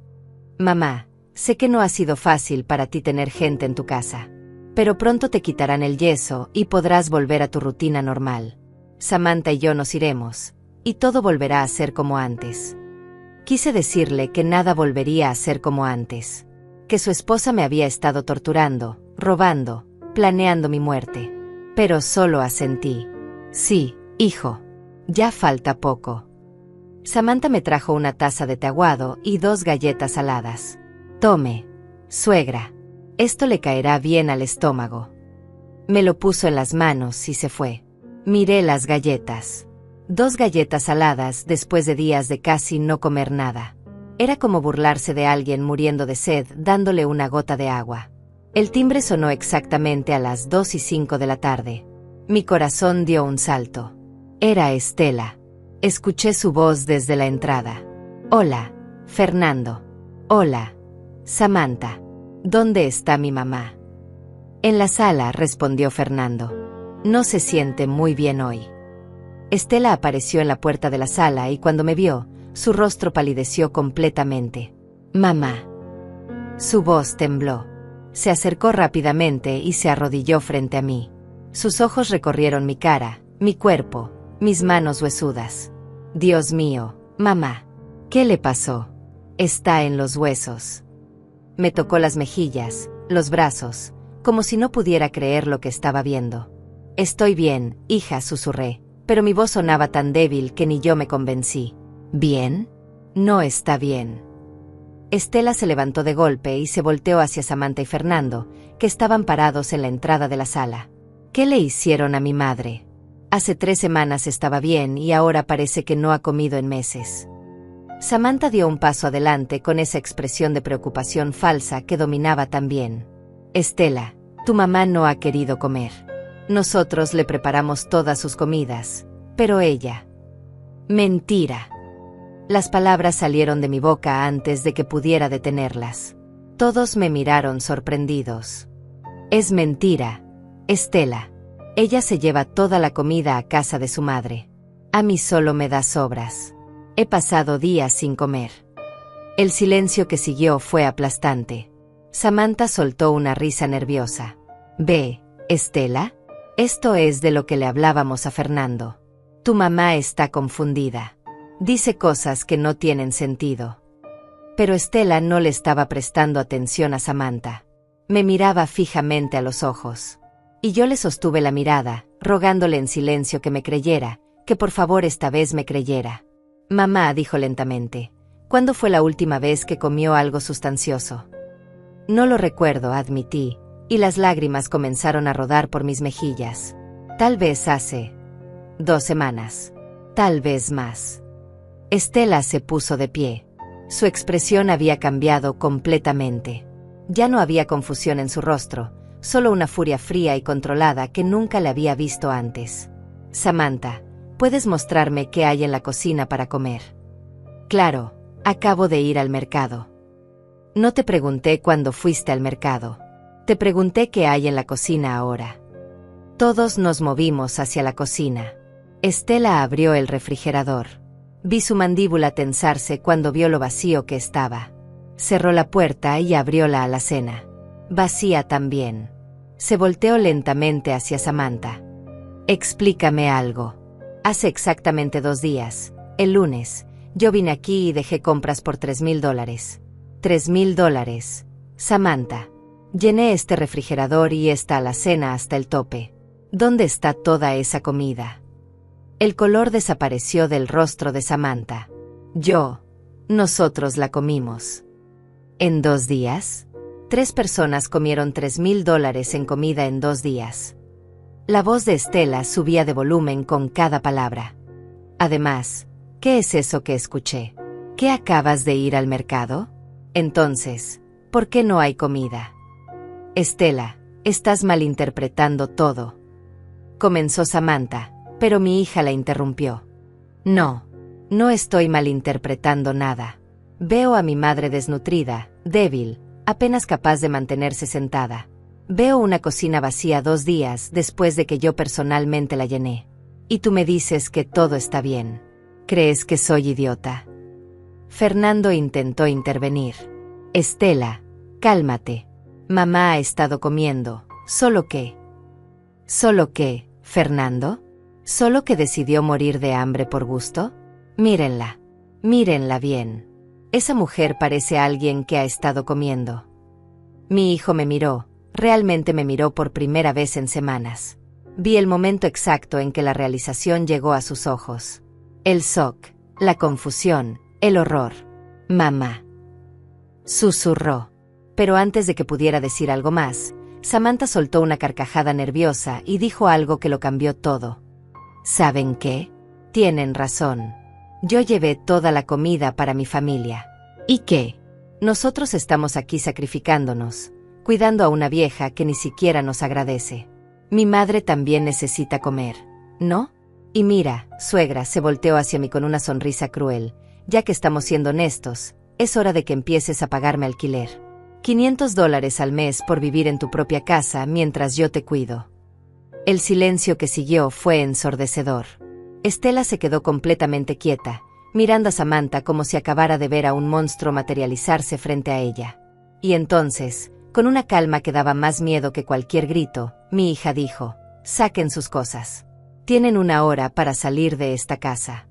«Mamá, sé que no ha sido fácil para ti tener gente en tu casa. Pero pronto te quitarán el yeso y podrás volver a tu rutina normal. Samantha y yo nos iremos, y todo volverá a ser como antes». Quise decirle que nada volvería a ser como antes. Que su esposa me había estado torturando, robando, planeando mi muerte. Pero solo asentí. «Sí, hijo. Ya falta poco». Samantha me trajo una taza de té aguado y 2 galletas saladas. «Tome, suegra. Esto le caerá bien al estómago». Me lo puso en las manos y se fue. Miré las galletas. 2 galletas saladas después de días de casi no comer nada. Era como burlarse de alguien muriendo de sed dándole una gota de agua. El timbre sonó exactamente a las 2:05 de la tarde. Mi corazón dio un salto. Era Estela. Escuché su voz desde la entrada. Hola, Fernando. Hola, Samantha. ¿Dónde está mi mamá? En la sala, respondió Fernando. No se siente muy bien hoy. Estela apareció en la puerta de la sala y cuando me vio, su rostro palideció completamente. Mamá. Su voz tembló. Se acercó rápidamente y se arrodilló frente a mí. Sus ojos recorrieron mi cara, mi cuerpo, mis manos huesudas. Dios mío, mamá. ¿Qué le pasó? Está en los huesos. Me tocó las mejillas, los brazos, como si no pudiera creer lo que estaba viendo. Estoy bien, hija, susurré, pero mi voz sonaba tan débil que ni yo me convencí. ¿Bien? No está bien. Estela se levantó de golpe y se volteó hacia Samantha y Fernando, que estaban parados en la entrada de la sala. ¿Qué le hicieron a mi madre? Hace 3 semanas estaba bien y ahora parece que no ha comido en meses. Samantha dio un paso adelante con esa expresión de preocupación falsa que dominaba también. Estela, tu mamá no ha querido comer. Nosotros le preparamos todas sus comidas, pero ella... Mentira. Las palabras salieron de mi boca antes de que pudiera detenerlas. Todos me miraron sorprendidos. Es mentira, Estela. Ella se lleva toda la comida a casa de su madre. A mí solo me da sobras. He pasado días sin comer. El silencio que siguió fue aplastante. Samantha soltó una risa nerviosa. Ve, Estela, esto es de lo que le hablábamos a Fernando. Tu mamá está confundida. Dice cosas que no tienen sentido. Pero Estela no le estaba prestando atención a Samantha. Me miraba fijamente a los ojos. Y yo le sostuve la mirada, rogándole en silencio que me creyera, que por favor esta vez me creyera. Mamá, dijo lentamente, ¿cuándo fue la última vez que comió algo sustancioso? No lo recuerdo, admití, y las lágrimas comenzaron a rodar por mis mejillas. Tal vez hace 2 semanas. Tal vez más. Estela se puso de pie. Su expresión había cambiado completamente. Ya no había confusión en su rostro, solo una furia fría y controlada que nunca le había visto antes. Samantha, ¿puedes mostrarme qué hay en la cocina para comer? Claro, acabo de ir al mercado. No te pregunté cuándo fuiste al mercado. Te pregunté qué hay en la cocina ahora. Todos nos movimos hacia la cocina. Estela abrió el refrigerador. Vi su mandíbula tensarse cuando vio lo vacío que estaba. Cerró la puerta y abrió la alacena. Vacía también. Se volteó lentamente hacia Samantha. Explícame algo. Hace exactamente 2 días, el lunes, yo vine aquí y dejé compras por $3,000. $3,000. Samantha. Llené este refrigerador y esta alacena hasta el tope. ¿Dónde está toda esa comida? El color desapareció del rostro de Samantha. Nosotros la comimos. ¿En 2 días? 3 personas comieron $3,000 en comida en 2 días. La voz de Estela subía de volumen con cada palabra. Además, ¿qué es eso que escuché? ¿Qué acabas de ir al mercado? Entonces, ¿por qué no hay comida? Estela, estás malinterpretando todo. Comenzó Samantha, pero mi hija la interrumpió. No estoy malinterpretando nada. Veo a mi madre desnutrida, débil, apenas capaz de mantenerse sentada. Veo una cocina vacía 2 días después de que yo personalmente la llené. Y tú me dices que todo está bien. ¿Crees que soy idiota? Fernando intentó intervenir. Estela, cálmate. Mamá ha estado comiendo. ¿Solo qué? ¿Solo qué, Fernando? ¿Solo que decidió morir de hambre por gusto? Mírenla. Mírenla bien. Esa mujer parece alguien que ha estado comiendo. Mi hijo me miró, realmente me miró por primera vez en semanas. Vi el momento exacto en que la realización llegó a sus ojos. El shock, la confusión, el horror. Mamá. Susurró. Pero antes de que pudiera decir algo más, Samantha soltó una carcajada nerviosa y dijo algo que lo cambió todo. ¿Saben qué? Tienen razón. Yo llevé toda la comida para mi familia. ¿Y qué? Nosotros estamos aquí sacrificándonos, cuidando a una vieja que ni siquiera nos agradece. Mi madre también necesita comer, ¿no? Y mira, suegra, se volteó hacia mí con una sonrisa cruel. Ya que estamos siendo honestos, es hora de que empieces a pagarme alquiler. $500 al mes por vivir en tu propia casa mientras yo te cuido. El silencio que siguió fue ensordecedor. Estela se quedó completamente quieta, mirando a Samantha como si acabara de ver a un monstruo materializarse frente a ella. Y entonces, con una calma que daba más miedo que cualquier grito, mi hija dijo: «Saquen sus cosas. Tienen 1 hora para salir de esta casa».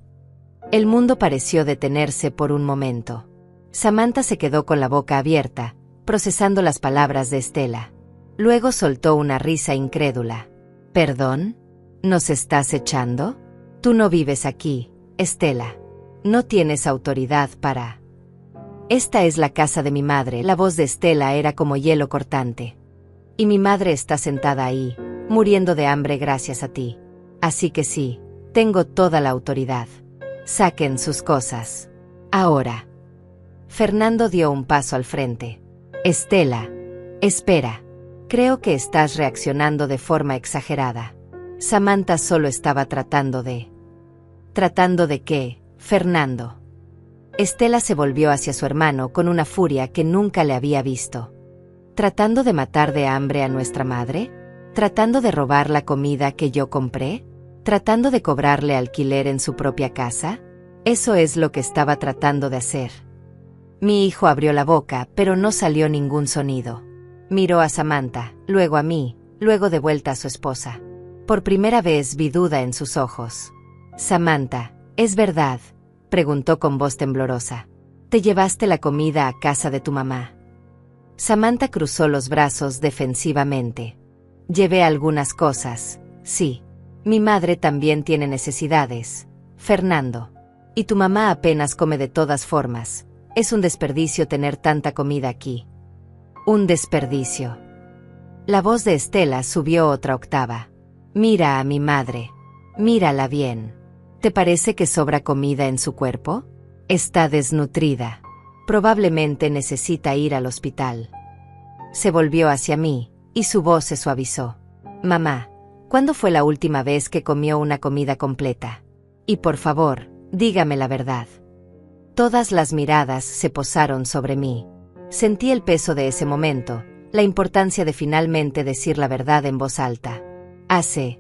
El mundo pareció detenerse por un momento. Samantha se quedó con la boca abierta, procesando las palabras de Estela. Luego soltó una risa incrédula. «¿Perdón? ¿Nos estás echando? Tú no vives aquí, Estela. No tienes autoridad para...». «Esta es la casa de mi madre». La voz de Estela era como hielo cortante. «Y mi madre está sentada ahí, muriendo de hambre gracias a ti. Así que sí, tengo toda la autoridad. Saquen sus cosas. Ahora». Fernando dio un paso al frente. «Estela, espera. Creo que estás reaccionando de forma exagerada». Samantha solo estaba tratando de... ¿Tratando de qué, Fernando? Estela se volvió hacia su hermano con una furia que nunca le había visto. ¿Tratando de matar de hambre a nuestra madre? ¿Tratando de robar la comida que yo compré? ¿Tratando de cobrarle alquiler en su propia casa? Eso es lo que estaba tratando de hacer. Mi hijo abrió la boca, pero no salió ningún sonido. Miró a Samantha, luego a mí, luego de vuelta a su esposa. Por primera vez vi duda en sus ojos. «Samantha, ¿es verdad?», preguntó con voz temblorosa. «¿Te llevaste la comida a casa de tu mamá?». Samantha cruzó los brazos defensivamente. «Llevé algunas cosas, sí. Mi madre también tiene necesidades, Fernando. Y tu mamá apenas come de todas formas. Es un desperdicio tener tanta comida aquí». «Un desperdicio». La voz de Estela subió otra octava. «Mira a mi madre. Mírala bien. ¿Te parece que sobra comida en su cuerpo? Está desnutrida. Probablemente necesita ir al hospital». Se volvió hacia mí, y su voz se suavizó. «Mamá, ¿cuándo fue la última vez que comió una comida completa? Y por favor, dígame la verdad». Todas las miradas se posaron sobre mí. Sentí el peso de ese momento, la importancia de finalmente decir la verdad en voz alta. Hace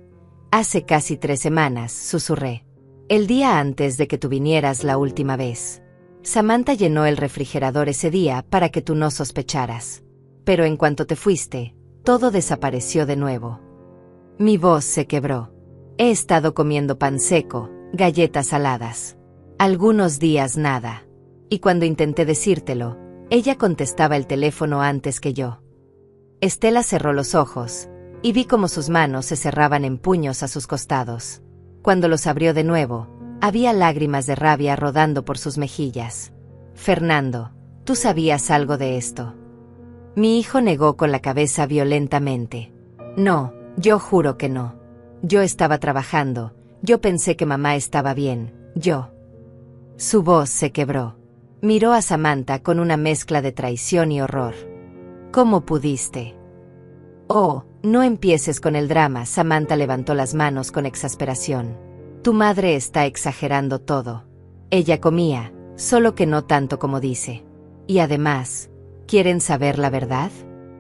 casi 3 semanas», susurré. «El día antes de que tú vinieras la última vez. Samantha llenó el refrigerador ese día para que tú no sospecharas. Pero en cuanto te fuiste, todo desapareció de nuevo». Mi voz se quebró. «He estado comiendo pan seco, galletas saladas. Algunos días nada. Y cuando intenté decírtelo, ella contestaba el teléfono antes que yo». Estela cerró los ojos, y vi cómo sus manos se cerraban en puños a sus costados. Cuando los abrió de nuevo, había lágrimas de rabia rodando por sus mejillas. «Fernando, ¿tú sabías algo de esto?». Mi hijo negó con la cabeza violentamente. «No, yo juro que no. Yo estaba trabajando, yo pensé que mamá estaba bien, yo». Su voz se quebró. Miró a Samantha con una mezcla de traición y horror. «¿Cómo pudiste?». «Oh, no empieces con el drama». Samantha levantó las manos con exasperación. «Tu madre está exagerando todo. Ella comía, solo que no tanto como dice. Y además, ¿quieren saber la verdad?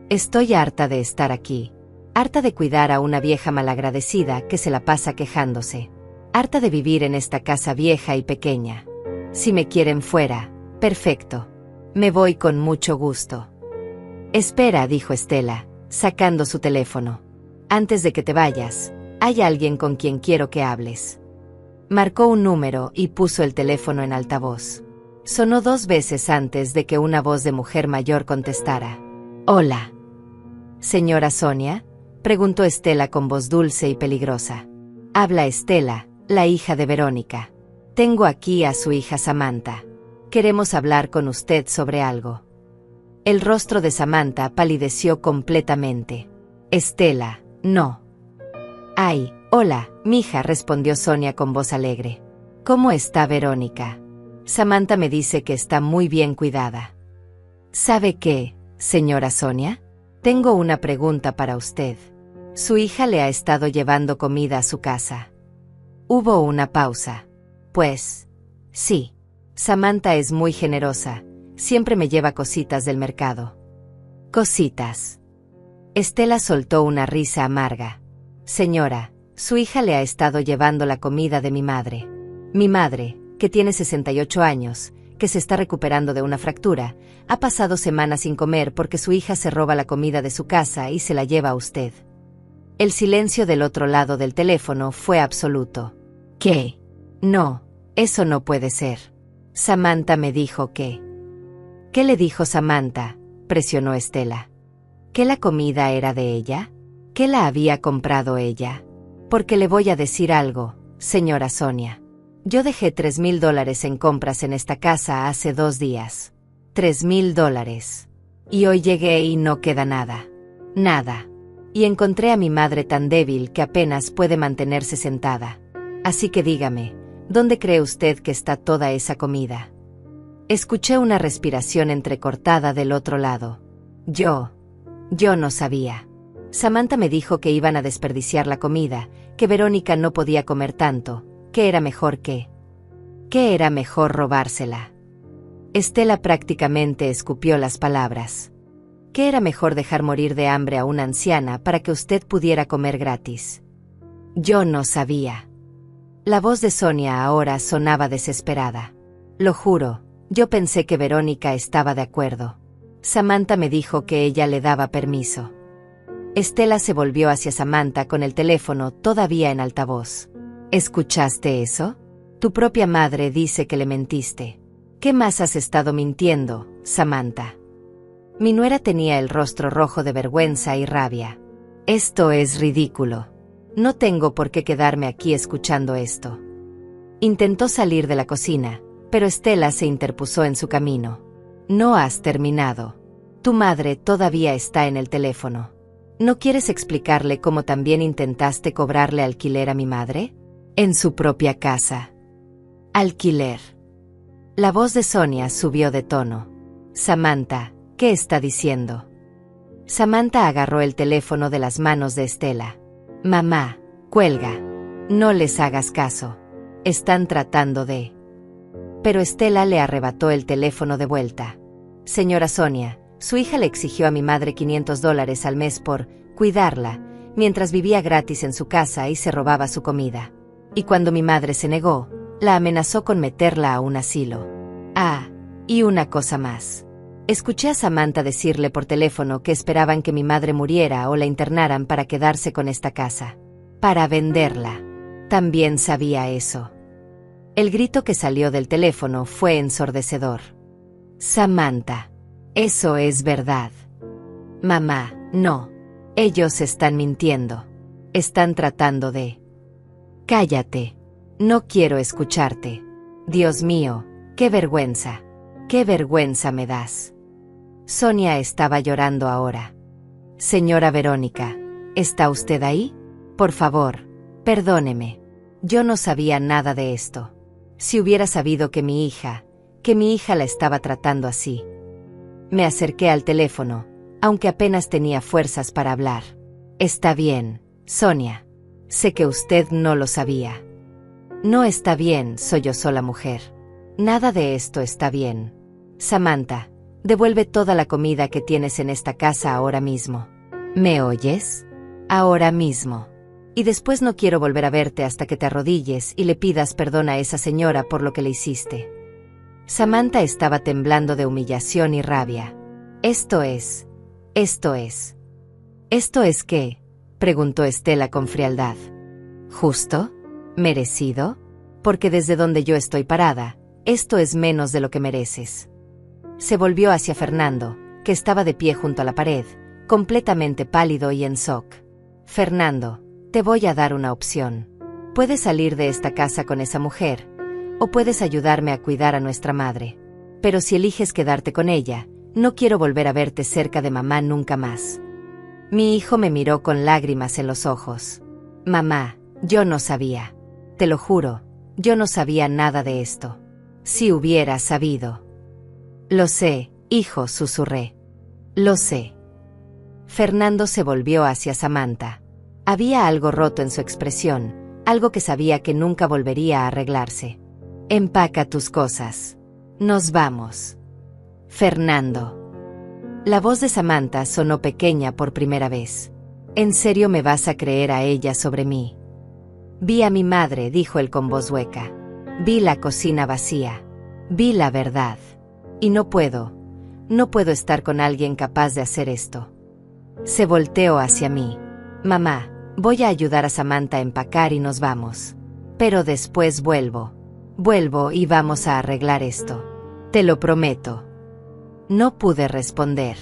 Estoy harta de estar aquí. Harta de cuidar a una vieja malagradecida que se la pasa quejándose. Harta de vivir en esta casa vieja y pequeña. Si me quieren fuera, perfecto. Me voy con mucho gusto». «Espera», dijo Estela, sacando su teléfono. «Antes de que te vayas, hay alguien con quien quiero que hables». Marcó un número y puso el teléfono en altavoz. Sonó 2 veces antes de que una voz de mujer mayor contestara. «Hola. ¿Señora Sonia?», preguntó Estela con voz dulce y peligrosa. «Habla Estela, la hija de Verónica. Tengo aquí a su hija Samantha. Queremos hablar con usted sobre algo». El rostro de Samantha palideció completamente. «Estela, no». «Ay, hola, mija», respondió Sonia con voz alegre. «¿Cómo está Verónica?». «Samantha me dice que está muy bien cuidada». «¿Sabe qué, señora Sonia? Tengo una pregunta para usted. Su hija le ha estado llevando comida a su casa. Hubo una pausa. Pues, sí. Samantha es muy generosa. Siempre me lleva cositas del mercado. Cositas. Estela soltó una risa amarga. Señora, su hija le ha estado llevando la comida de mi madre. Mi madre, que tiene 68 años, que se está recuperando de una fractura, ha pasado semanas sin comer porque su hija se roba la comida de su casa y se la lleva a usted. El silencio del otro lado del teléfono fue absoluto. ¿Qué? No, eso no puede ser. Samantha me dijo que... ¿Qué le dijo Samantha?, presionó Estela. ¿Que la comida era de ella? ¿Que la había comprado ella? Porque le voy a decir algo, señora Sonia. Yo dejé $3,000 en compras en esta casa hace 2 días. $3,000. Y hoy llegué y no queda nada. Nada. Y encontré a mi madre tan débil que apenas puede mantenerse sentada. Así que dígame, ¿dónde cree usted que está toda esa comida? Escuché una respiración entrecortada del otro lado. Yo no sabía. Samantha me dijo que iban a desperdiciar la comida, que Verónica no podía comer tanto, que era mejor que era mejor robársela. Estela prácticamente escupió las palabras. Que era mejor dejar morir de hambre a una anciana para que usted pudiera comer gratis. Yo no sabía. La voz de Sonia ahora sonaba desesperada. Lo juro, yo pensé que Verónica estaba de acuerdo. Samantha me dijo que ella le daba permiso. Estela se volvió hacia Samantha con el teléfono todavía en altavoz. ¿Escuchaste eso? Tu propia madre dice que le mentiste. ¿Qué más has estado mintiendo, Samantha? Mi nuera tenía el rostro rojo de vergüenza y rabia. Esto es ridículo. No tengo por qué quedarme aquí escuchando esto. Intentó salir de la cocina, pero Estela se interpuso en su camino. No has terminado. Tu madre todavía está en el teléfono. ¿No quieres explicarle cómo también intentaste cobrarle alquiler a mi madre? En su propia casa. Alquiler. La voz de Sonia subió de tono. Samantha, ¿qué está diciendo? Samantha agarró el teléfono de las manos de Estela. Mamá, cuelga. No les hagas caso. Están tratando de... Pero Estela le arrebató el teléfono de vuelta. Señora Sonia, su hija le exigió a mi madre $500 al mes por cuidarla, mientras vivía gratis en su casa y se robaba su comida. Y cuando mi madre se negó, la amenazó con meterla a un asilo. Ah, y una cosa más. Escuché a Samantha decirle por teléfono que esperaban que mi madre muriera o la internaran para quedarse con esta casa. Para venderla. También sabía eso. El grito que salió del teléfono fue ensordecedor. Samantha, eso es verdad. Mamá, no. Ellos están mintiendo. Están tratando de... Cállate. No quiero escucharte. Dios mío, qué vergüenza. Qué vergüenza me das. Sonia estaba llorando ahora. Señora Verónica, ¿está usted ahí? Por favor, perdóneme. Yo no sabía nada de esto. Si hubiera sabido que mi hija la estaba tratando así. Me acerqué al teléfono, aunque apenas tenía fuerzas para hablar. Está bien, Sonia. Sé que usted no lo sabía. No está bien, sollozó la mujer. Nada de esto está bien. Samantha, devuelve toda la comida que tienes en esta casa ahora mismo. ¿Me oyes? Ahora mismo. Y después no quiero volver a verte hasta que te arrodilles y le pidas perdón a esa señora por lo que le hiciste. Samantha estaba temblando de humillación y rabia. ¿Esto es qué?, preguntó Estela con frialdad. ¿Justo? ¿Merecido? Porque desde donde yo estoy parada, esto es menos de lo que mereces. Se volvió hacia Fernando, que estaba de pie junto a la pared, completamente pálido y en shock. Fernando, te voy a dar una opción. Puedes salir de esta casa con esa mujer, o puedes ayudarme a cuidar a nuestra madre. Pero si eliges quedarte con ella, no quiero volver a verte cerca de mamá nunca más. Mi hijo me miró con lágrimas en los ojos. Mamá, yo no sabía. Te lo juro, yo no sabía nada de esto. Si hubiera sabido. Lo sé, hijo, susurré. Lo sé. Fernando se volvió hacia Samantha. Había algo roto en su expresión, algo que sabía que nunca volvería a arreglarse. Empaca tus cosas. Nos vamos. Fernando. La voz de Samantha sonó pequeña por primera vez. ¿En serio me vas a creer a ella sobre mí? Vi a mi madre, dijo él con voz hueca. Vi la cocina vacía. Vi la verdad. Y no puedo estar con alguien capaz de hacer esto. Se volteó hacia mí. Mamá, voy a ayudar a Samantha a empacar y nos vamos. Pero después vuelvo. Vuelvo y vamos a arreglar esto. Te lo prometo. No pude responder.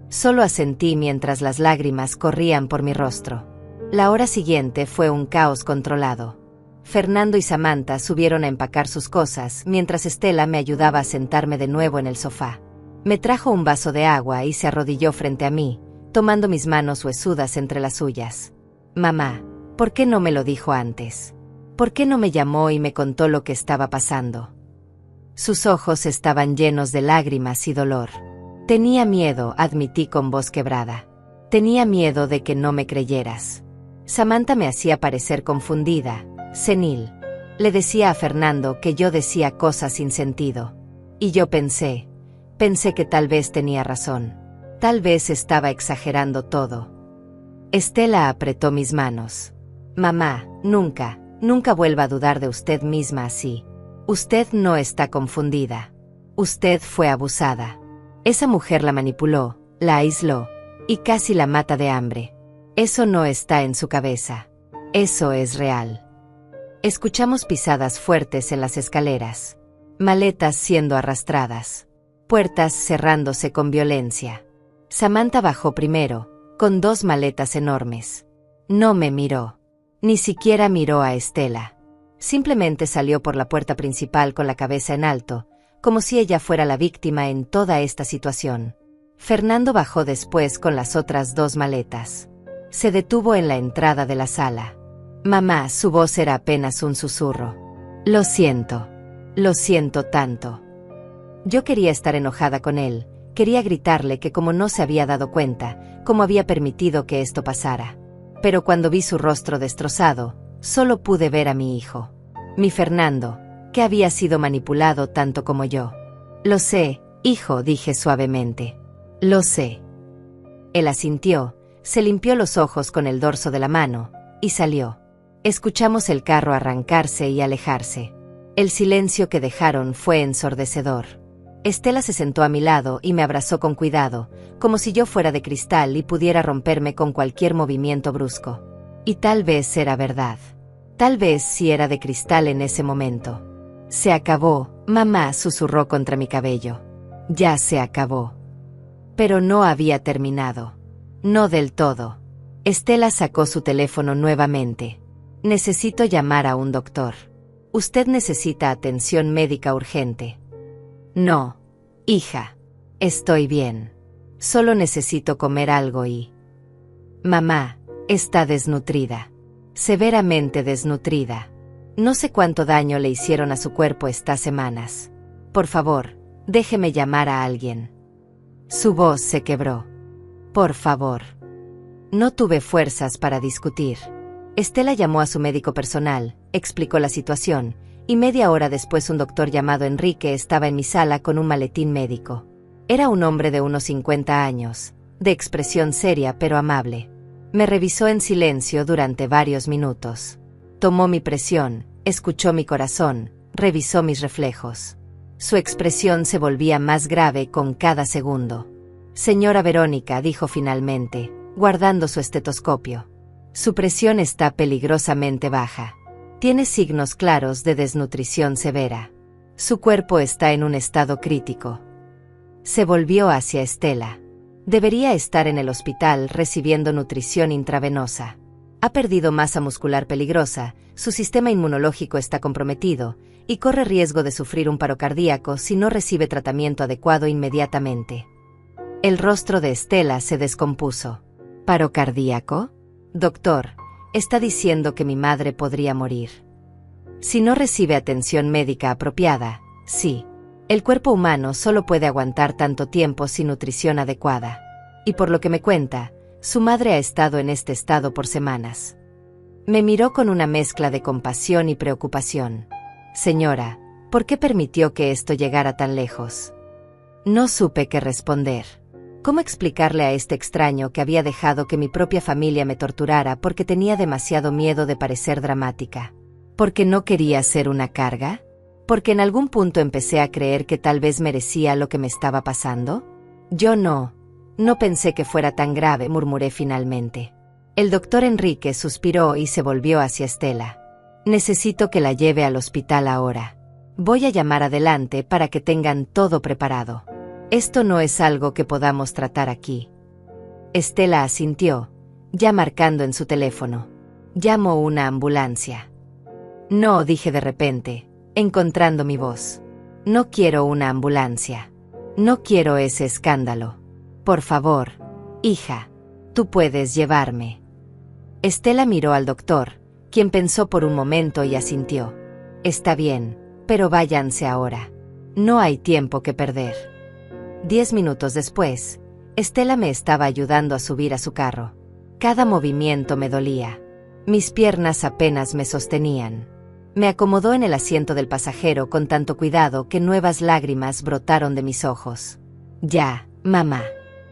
Solo asentí mientras las lágrimas corrían por mi rostro. La hora siguiente fue un caos controlado. Fernando y Samantha subieron a empacar sus cosas, mientras Estela me ayudaba a sentarme de nuevo en el sofá. Me trajo un vaso de agua y se arrodilló frente a mí, tomando mis manos huesudas entre las suyas. Mamá, ¿por qué no me lo dijo antes? ¿Por qué no me llamó y me contó lo que estaba pasando? Sus ojos estaban llenos de lágrimas y dolor. Tenía miedo, admití con voz quebrada. Tenía miedo de que no me creyeras. Samantha me hacía parecer confundida, senil. Le decía a Fernando que yo decía cosas sin sentido. Y yo pensé que tal vez tenía razón. Tal vez estaba exagerando todo. Estela apretó mis manos. Mamá, nunca vuelva a dudar de usted misma así. Usted no está confundida. Usted fue abusada. Esa mujer la manipuló, la aisló, y casi la mata de hambre. Eso no está en su cabeza. Eso es real. Escuchamos pisadas fuertes en las escaleras. Maletas siendo arrastradas. Puertas cerrándose con violencia. Samantha bajó primero, con 2 maletas enormes. No me miró. Ni siquiera miró a Estela. Simplemente salió por la puerta principal con la cabeza en alto, como si ella fuera la víctima en toda esta situación. Fernando bajó después con las otras 2 maletas. Se detuvo en la entrada de la sala. Mamá, su voz era apenas un susurro. Lo siento tanto. Yo quería estar enojada con él, quería gritarle que como no se había dado cuenta, cómo había permitido que esto pasara. Pero cuando vi su rostro destrozado, solo pude ver a mi hijo. Mi Fernando, que había sido manipulado tanto como yo. Lo sé, hijo, dije suavemente. Lo sé. Él asintió, se limpió los ojos con el dorso de la mano, y salió. Escuchamos el carro arrancarse y alejarse. El silencio que dejaron fue ensordecedor. Estela se sentó a mi lado y me abrazó con cuidado, como si yo fuera de cristal y pudiera romperme con cualquier movimiento brusco. Y tal vez era verdad. Tal vez sí era de cristal en ese momento. Se acabó, mamá, susurró contra mi cabello. Ya se acabó. Pero no había terminado. No del todo. Estela sacó su teléfono nuevamente. Necesito llamar a un doctor. Usted necesita atención médica urgente. No, hija. Estoy bien. Solo necesito comer algo y... Mamá, está desnutrida. Severamente desnutrida. No sé cuánto daño le hicieron a su cuerpo estas semanas. Por favor, déjeme llamar a alguien. Su voz se quebró. Por favor. No tuve fuerzas para discutir. Estela llamó a su médico personal, explicó la situación, y media hora después un doctor llamado Enrique estaba en mi sala con un maletín médico. Era un hombre de unos 50 años, de expresión seria pero amable. Me revisó en silencio durante varios minutos. Tomó mi presión, escuchó mi corazón, revisó mis reflejos. Su expresión se volvía más grave con cada segundo. Señora Verónica, dijo finalmente, guardando su estetoscopio. Su presión está peligrosamente baja. Tiene signos claros de desnutrición severa. Su cuerpo está en un estado crítico. Se volvió hacia Estela. Debería estar en el hospital recibiendo nutrición intravenosa. Ha perdido masa muscular peligrosa, su sistema inmunológico está comprometido, y corre riesgo de sufrir un paro cardíaco si no recibe tratamiento adecuado inmediatamente. El rostro de Estela se descompuso. ¿Paro cardíaco? Doctor, está diciendo que mi madre podría morir. Si no recibe atención médica apropiada, sí. El cuerpo humano solo puede aguantar tanto tiempo sin nutrición adecuada. Y por lo que me cuenta, Su madre ha estado en este estado por semanas. Me miró con una mezcla de compasión y preocupación. Señora, ¿por qué permitió que esto llegara tan lejos? No supe qué responder. ¿Cómo explicarle a este extraño que había dejado que mi propia familia me torturara porque tenía demasiado miedo de parecer dramática? ¿Porque no quería ser una carga? ¿Porque en algún punto empecé a creer que tal vez merecía lo que me estaba pasando? Yo no pensé que fuera tan grave, murmuré finalmente. El doctor Enrique suspiró y se volvió hacia Estela. Necesito que la lleve al hospital ahora. Voy a llamar adelante para que tengan todo preparado. Esto no es algo que podamos tratar aquí. Estela asintió, ya marcando en su teléfono. Llamo una ambulancia. No, dije de repente, encontrando mi voz. No quiero una ambulancia. No quiero ese escándalo. Por favor, hija, tú puedes llevarme. Estela miró al doctor, quien pensó por un momento y asintió. Está bien, pero váyanse ahora. No hay tiempo que perder. 10 minutos después, Estela me estaba ayudando a subir a su carro. Cada movimiento me dolía. Mis piernas apenas me sostenían. Me acomodó en el asiento del pasajero con tanto cuidado que nuevas lágrimas brotaron de mis ojos. Ya, mamá.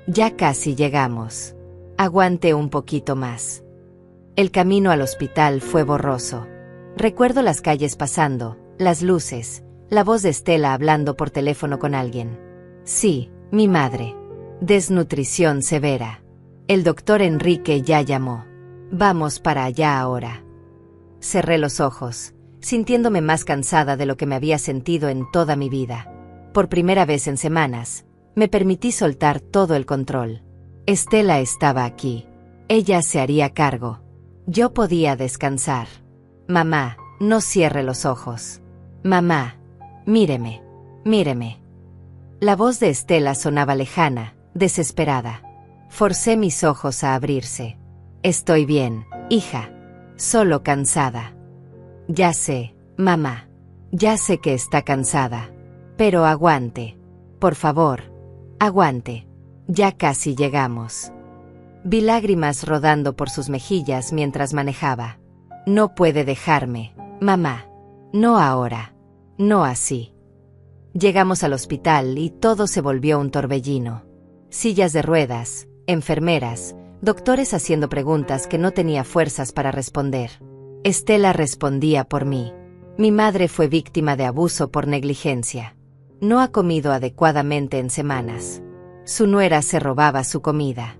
Ya casi llegamos. Aguante un poquito más. El camino al hospital fue borroso. Recuerdo las calles pasando, las luces, la voz de Estela hablando por teléfono con alguien. Sí, mi madre. Desnutrición severa. El doctor Enrique ya llamó. Vamos para allá ahora. Cerré los ojos, sintiéndome más cansada de lo que me había sentido en toda mi vida. Por primera vez en semanas, me permití soltar todo el control. Estela estaba aquí. Ella se haría cargo. Yo podía descansar. Mamá, no cierre los ojos. Mamá, míreme, míreme. La voz de Estela sonaba lejana, desesperada. Forcé mis ojos a abrirse. Estoy bien, hija. Solo cansada. Ya sé, mamá. Ya sé que está cansada. Pero aguante. Por favor, aguante. Ya casi llegamos. Vi lágrimas rodando por sus mejillas mientras manejaba. No puede dejarme, mamá. No ahora. No así. Llegamos al hospital y todo se volvió un torbellino. Sillas de ruedas, enfermeras, doctores haciendo preguntas que no tenía fuerzas para responder. Estela respondía por mí. Mi madre fue víctima de abuso por negligencia. No ha comido adecuadamente en semanas. Su nuera se robaba su comida.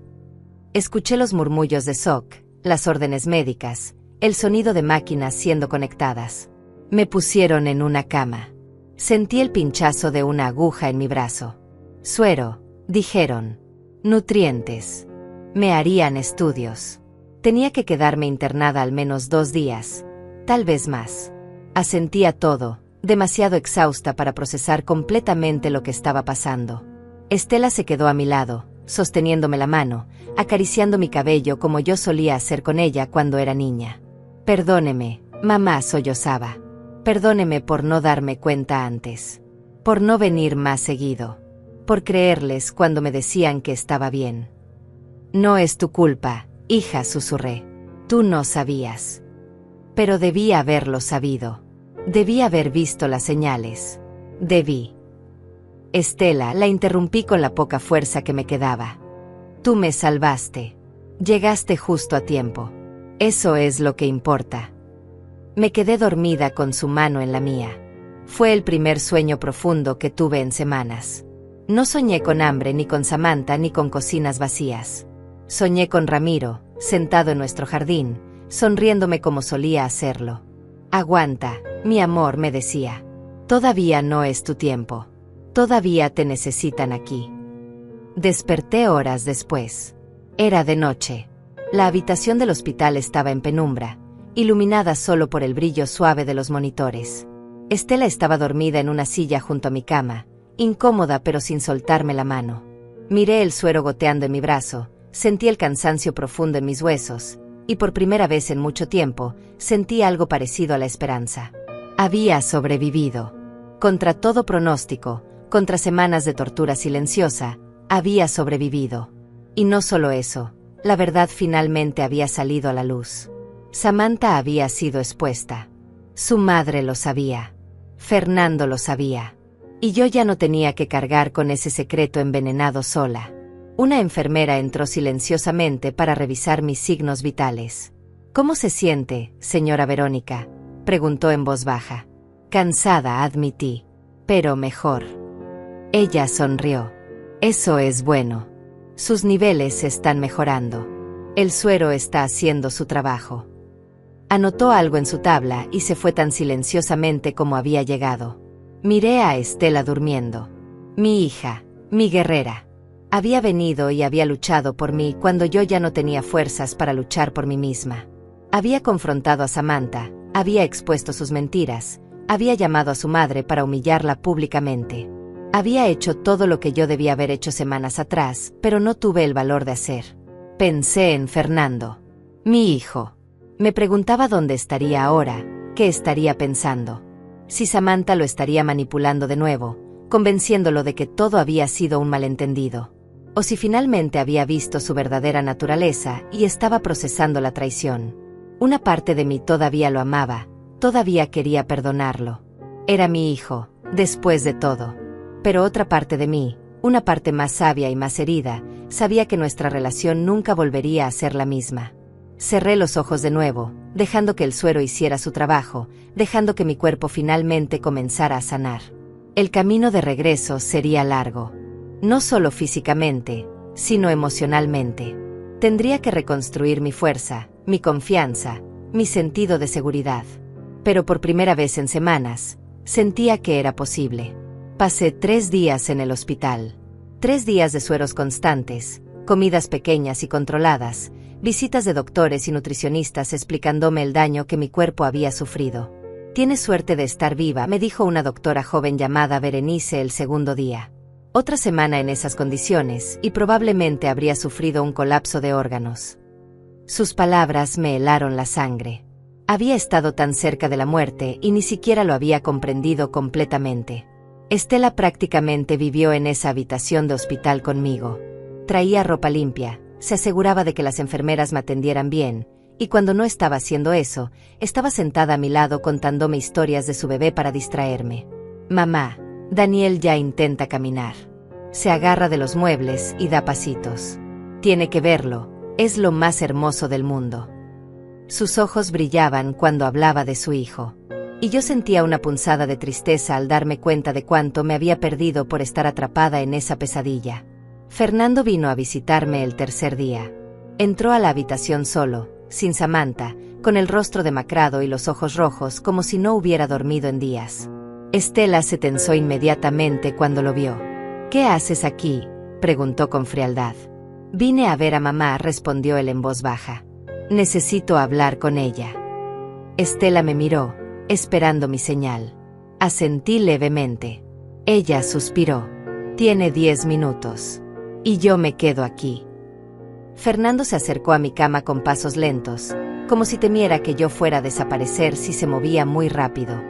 Escuché los murmullos de SOC, las órdenes médicas, el sonido de máquinas siendo conectadas. Me pusieron en una cama. Sentí el pinchazo de una aguja en mi brazo. Suero, dijeron. Nutrientes. Me harían estudios. Tenía que quedarme internada al menos 2 días, tal vez más. Asentía todo, demasiado exhausta para procesar completamente lo que estaba pasando. Estela se quedó a mi lado, sosteniéndome la mano, acariciando mi cabello como yo solía hacer con ella cuando era niña. Perdóneme, mamá, sollozaba. Perdóneme por no darme cuenta antes. Por no venir más seguido. Por creerles cuando me decían que estaba bien. No es tu culpa, hija, susurré. Tú no sabías. Pero debí haberlo sabido. Debí haber visto las señales. Debí. Estela, la interrumpí con la poca fuerza que me quedaba. Tú me salvaste. Llegaste justo a tiempo. Eso es lo que importa. Me quedé dormida con su mano en la mía. Fue el primer sueño profundo que tuve en semanas. No soñé con hambre, ni con Samantha, ni con cocinas vacías. Soñé con Ramiro, sentado en nuestro jardín, sonriéndome como solía hacerlo. Aguanta, mi amor, me decía. Todavía no es tu tiempo. Todavía te necesitan aquí. Desperté horas después. Era de noche. La habitación del hospital estaba en penumbra, iluminada solo por el brillo suave de los monitores. Estela estaba dormida en una silla junto a mi cama, incómoda pero sin soltarme la mano. Miré el suero goteando en mi brazo, sentí el cansancio profundo en mis huesos, y por primera vez en mucho tiempo, sentí algo parecido a la esperanza. Había sobrevivido. Contra todo pronóstico, contra semanas de tortura silenciosa, había sobrevivido. Y no solo eso, La verdad finalmente había salido a la luz. Samantha había sido expuesta. Su madre lo sabía. Fernando lo sabía. Y yo ya no tenía que cargar con ese secreto envenenado sola. Una enfermera entró silenciosamente para revisar mis signos vitales. «¿Cómo se siente, señora Verónica?», preguntó en voz baja. «Cansada», admití. «Pero mejor». Ella sonrió. «Eso es bueno. Sus niveles están mejorando. El suero está haciendo su trabajo». Anotó algo en su tabla y se fue tan silenciosamente como había llegado. Miré a Estela durmiendo. Mi hija, mi guerrera. Había venido y había luchado por mí cuando yo ya no tenía fuerzas para luchar por mí misma. Había confrontado a Samantha, había expuesto sus mentiras, había llamado a su madre para humillarla públicamente. Había hecho todo lo que yo debía haber hecho semanas atrás, pero no tuve el valor de hacer. Pensé en Fernando. Mi hijo. Me preguntaba dónde estaría ahora, qué estaría pensando. Si Samantha lo estaría manipulando de nuevo, convenciéndolo de que todo había sido un malentendido. O si finalmente había visto su verdadera naturaleza y estaba procesando la traición. Una parte de mí todavía lo amaba, todavía quería perdonarlo. Era mi hijo, después de todo. Pero otra parte de mí, una parte más sabia y más herida, sabía que nuestra relación nunca volvería a ser la misma. Cerré los ojos de nuevo, dejando que el suero hiciera su trabajo, dejando que mi cuerpo finalmente comenzara a sanar. El camino de regreso sería largo. No solo físicamente, sino emocionalmente. Tendría que reconstruir mi fuerza, mi confianza, mi sentido de seguridad. Pero por primera vez en semanas, sentía que era posible. Pasé 3 días en el hospital. 3 días de sueros constantes, comidas pequeñas y controladas, visitas de doctores y nutricionistas explicándome el daño que mi cuerpo había sufrido. «Tienes suerte de estar viva», me dijo una doctora joven llamada Berenice el segundo día. Otra semana en esas condiciones y probablemente habría sufrido un colapso de órganos. Sus palabras me helaron la sangre. Había estado tan cerca de la muerte y ni siquiera lo había comprendido completamente. Estela prácticamente vivió en esa habitación de hospital conmigo. Traía ropa limpia, se aseguraba de que las enfermeras me atendieran bien, y cuando no estaba haciendo eso, estaba sentada a mi lado contándome historias de su bebé para distraerme. «Mamá, Daniel ya intenta caminar. Se agarra de los muebles y da pasitos. Tiene que verlo, es lo más hermoso del mundo». Sus ojos brillaban cuando hablaba de su hijo. Y yo sentía una punzada de tristeza al darme cuenta de cuánto me había perdido por estar atrapada en esa pesadilla. Fernando vino a visitarme el tercer día. Entró a la habitación solo, sin Samantha, con el rostro demacrado y los ojos rojos como si no hubiera dormido en días. Estela se tensó inmediatamente cuando lo vio. «¿Qué haces aquí?», preguntó con frialdad. «Vine a ver a mamá», respondió él en voz baja. «Necesito hablar con ella». Estela me miró, esperando mi señal. Asentí levemente. Ella suspiró. «Tiene 10 minutos. Y yo me quedo aquí». Fernando se acercó a mi cama con pasos lentos, como si temiera que yo fuera a desaparecer si se movía muy rápido.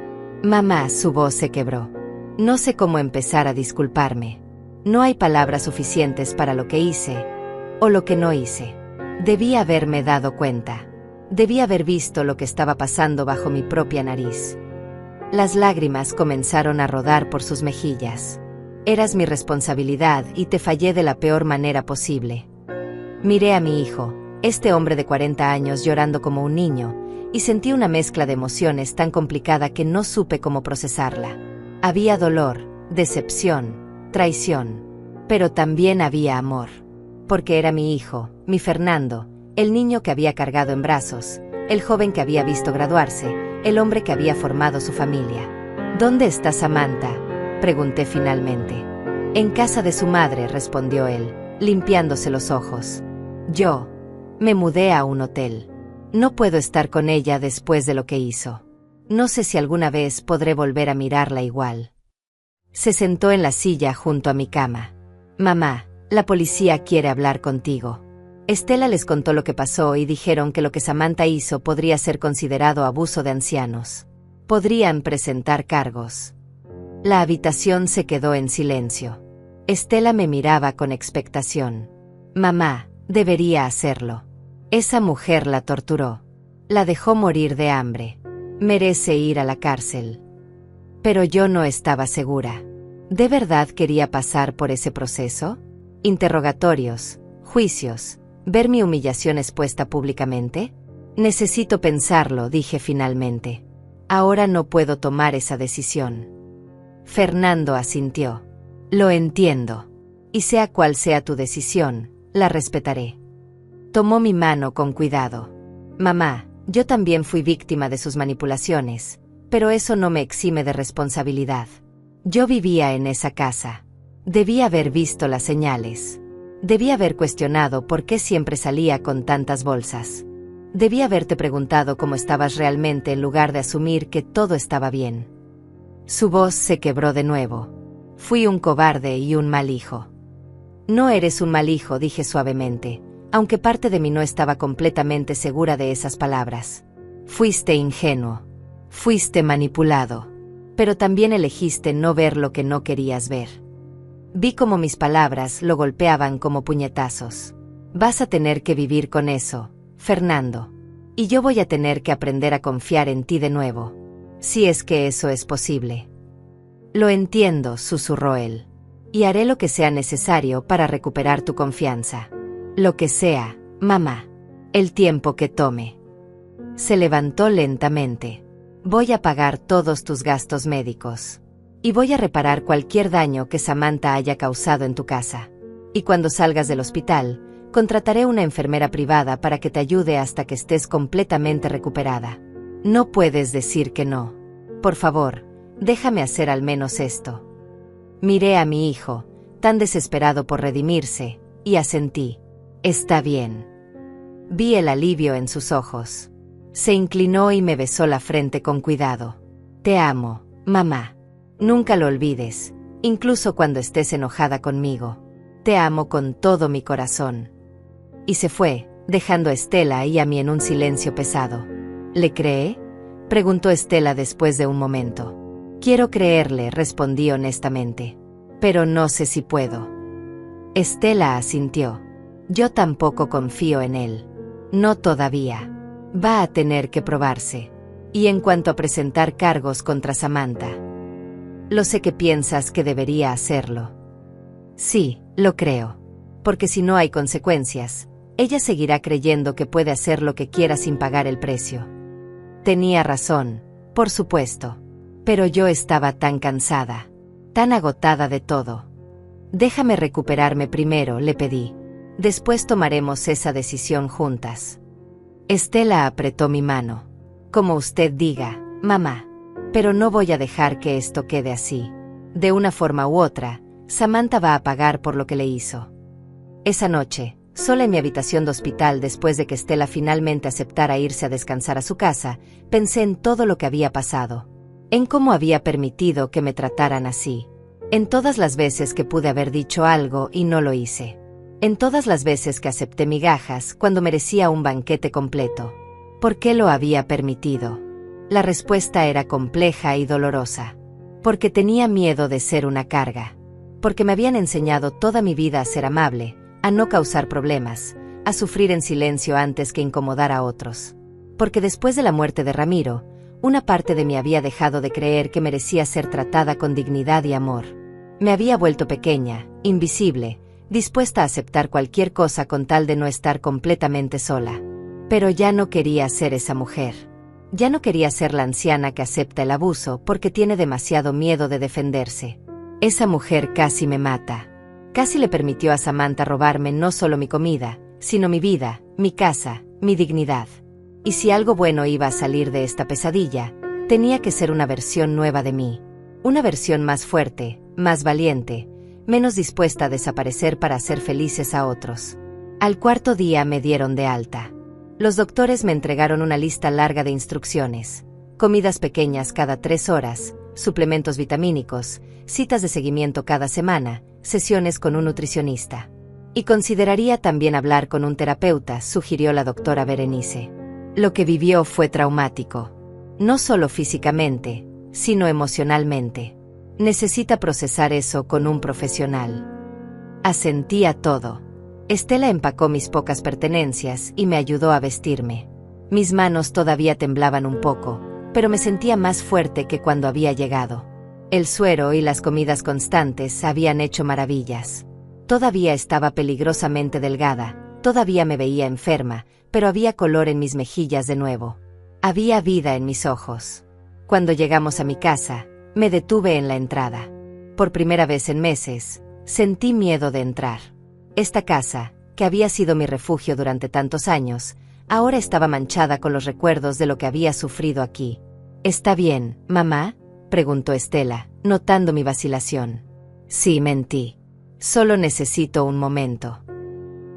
«Mamá», su voz se quebró. No sé cómo empezar a disculparme. No hay palabras suficientes para lo que hice, o lo que no hice. Debí haberme dado cuenta. Debí haber visto lo que estaba pasando bajo mi propia nariz. Las lágrimas comenzaron a rodar por sus mejillas. «Eras mi responsabilidad y te fallé de la peor manera posible». Miré a mi hijo, este hombre de 40 años llorando como un niño, y sentí una mezcla de emociones tan complicada que no supe cómo procesarla. Había dolor, decepción, traición, pero también había amor. Porque era mi hijo, mi Fernando, el niño que había cargado en brazos, el joven que había visto graduarse, el hombre que había formado su familia. «¿Dónde está Samantha?», pregunté finalmente. «En casa de su madre», respondió él, limpiándose los ojos. «Yo me mudé a un hotel. No puedo estar con ella después de lo que hizo. No sé si alguna vez podré volver a mirarla igual». Se sentó en la silla junto a mi cama. «Mamá, la policía quiere hablar contigo». Estela les contó lo que pasó y dijeron que lo que Samantha hizo podría ser considerado abuso de ancianos. Podrían presentar cargos. La habitación se quedó en silencio. Estela me miraba con expectación. «Mamá, Debería hacerlo. Esa mujer la torturó. La dejó morir de hambre. Merece ir a la cárcel. Pero yo no estaba segura. ¿De verdad quería pasar por ese proceso? Interrogatorios, juicios, ver mi humillación expuesta públicamente. Necesito pensarlo, dije finalmente. Ahora no puedo tomar esa decisión. Fernando asintió. Lo entiendo. Y sea cual sea tu decisión, la respetaré. Tomó mi mano con cuidado. Mamá, yo también fui víctima de sus manipulaciones, pero eso no me exime de responsabilidad. Yo vivía en esa casa. Debí haber visto las señales. Debí haber cuestionado por qué siempre salía con tantas bolsas. Debí haberte preguntado cómo estabas realmente en lugar de asumir que todo estaba bien. Su voz se quebró de nuevo. Fui un cobarde y un mal hijo. No eres un mal hijo, dije suavemente, aunque parte de mí no estaba completamente segura de esas palabras. Fuiste ingenuo. Fuiste manipulado. Pero también elegiste no ver lo que no querías ver. Vi cómo mis palabras lo golpeaban como puñetazos. Vas a tener que vivir con eso, Fernando. Y yo voy a tener que aprender a confiar en ti de nuevo. Si es que eso es posible. Lo entiendo, susurró él. Y haré lo que sea necesario para recuperar tu confianza. Lo que sea, mamá. El tiempo que tome. Se levantó lentamente. Voy a pagar todos tus gastos médicos. Y voy a reparar cualquier daño que Samantha haya causado en tu casa. Y cuando salgas del hospital, contrataré una enfermera privada para que te ayude hasta que estés completamente recuperada. No puedes decir que no. Por favor, déjame hacer al menos esto. Miré a mi hijo, tan desesperado por redimirse, y asentí. Está bien. Vi el alivio en sus ojos. Se inclinó y me besó la frente con cuidado. Te amo, mamá. Nunca lo olvides, incluso cuando estés enojada conmigo. Te amo con todo mi corazón. Y se fue, dejando a Estela y a mí en un silencio pesado. ¿Le cree?, preguntó Estela después de un momento. Quiero creerle, respondí honestamente. Pero no sé si puedo. Estela asintió. Yo tampoco confío en él. No todavía. Va a tener que probarse. Y en cuanto a presentar cargos contra Samantha. Lo sé que piensas que debería hacerlo. Sí, lo creo. Porque si no hay consecuencias, ella seguirá creyendo que puede hacer lo que quiera sin pagar el precio. Tenía razón, por supuesto. Pero yo estaba tan cansada, tan agotada de todo. Déjame recuperarme primero, le pedí. Después tomaremos esa decisión juntas. Estela apretó mi mano. Como usted diga, mamá. Pero no voy a dejar que esto quede así. De una forma u otra, Samantha va a pagar por lo que le hizo. Esa noche, sola en mi habitación de hospital después de que Estela finalmente aceptara irse a descansar a su casa, pensé en todo lo que había pasado. En cómo había permitido que me trataran así. En todas las veces que pude haber dicho algo y no lo hice. En todas las veces que acepté migajas cuando merecía un banquete completo. ¿Por qué lo había permitido? La respuesta era compleja y dolorosa. Porque tenía miedo de ser una carga. Porque me habían enseñado toda mi vida a ser amable, a no causar problemas, a sufrir en silencio antes que incomodar a otros. Porque después de la muerte de Ramiro, una parte de mí había dejado de creer que merecía ser tratada con dignidad y amor. Me había vuelto pequeña, invisible, dispuesta a aceptar cualquier cosa con tal de no estar completamente sola. Pero ya no quería ser esa mujer. Ya no quería ser la anciana que acepta el abuso porque tiene demasiado miedo de defenderse. Esa mujer casi me mata. Casi le permitió a Samantha robarme no solo mi comida, sino mi vida, mi casa, mi dignidad. Y si algo bueno iba a salir de esta pesadilla, tenía que ser una versión nueva de mí. Una versión más fuerte, más valiente, menos dispuesta a desaparecer para hacer felices a otros. Al cuarto día me dieron de alta. Los doctores me entregaron una lista larga de instrucciones. Comidas pequeñas cada 3 horas, suplementos vitamínicos, citas de seguimiento cada semana, sesiones con un nutricionista. Y consideraría también hablar con un terapeuta, sugirió la doctora Berenice. Lo que vivió fue traumático. No solo físicamente, sino emocionalmente. Necesita procesar eso con un profesional. Asentí a todo. Estela empacó mis pocas pertenencias y me ayudó a vestirme. Mis manos todavía temblaban un poco, pero me sentía más fuerte que cuando había llegado. El suero y las comidas constantes habían hecho maravillas. Todavía estaba peligrosamente delgada, todavía me veía enferma, pero había color en mis mejillas de nuevo. Había vida en mis ojos. Cuando llegamos a mi casa, me detuve en la entrada. Por primera vez en meses, sentí miedo de entrar. Esta casa, que había sido mi refugio durante tantos años, ahora estaba manchada con los recuerdos de lo que había sufrido aquí. ¿Está bien, mamá?, preguntó Estela, notando mi vacilación. Sí, mentí. Solo necesito un momento.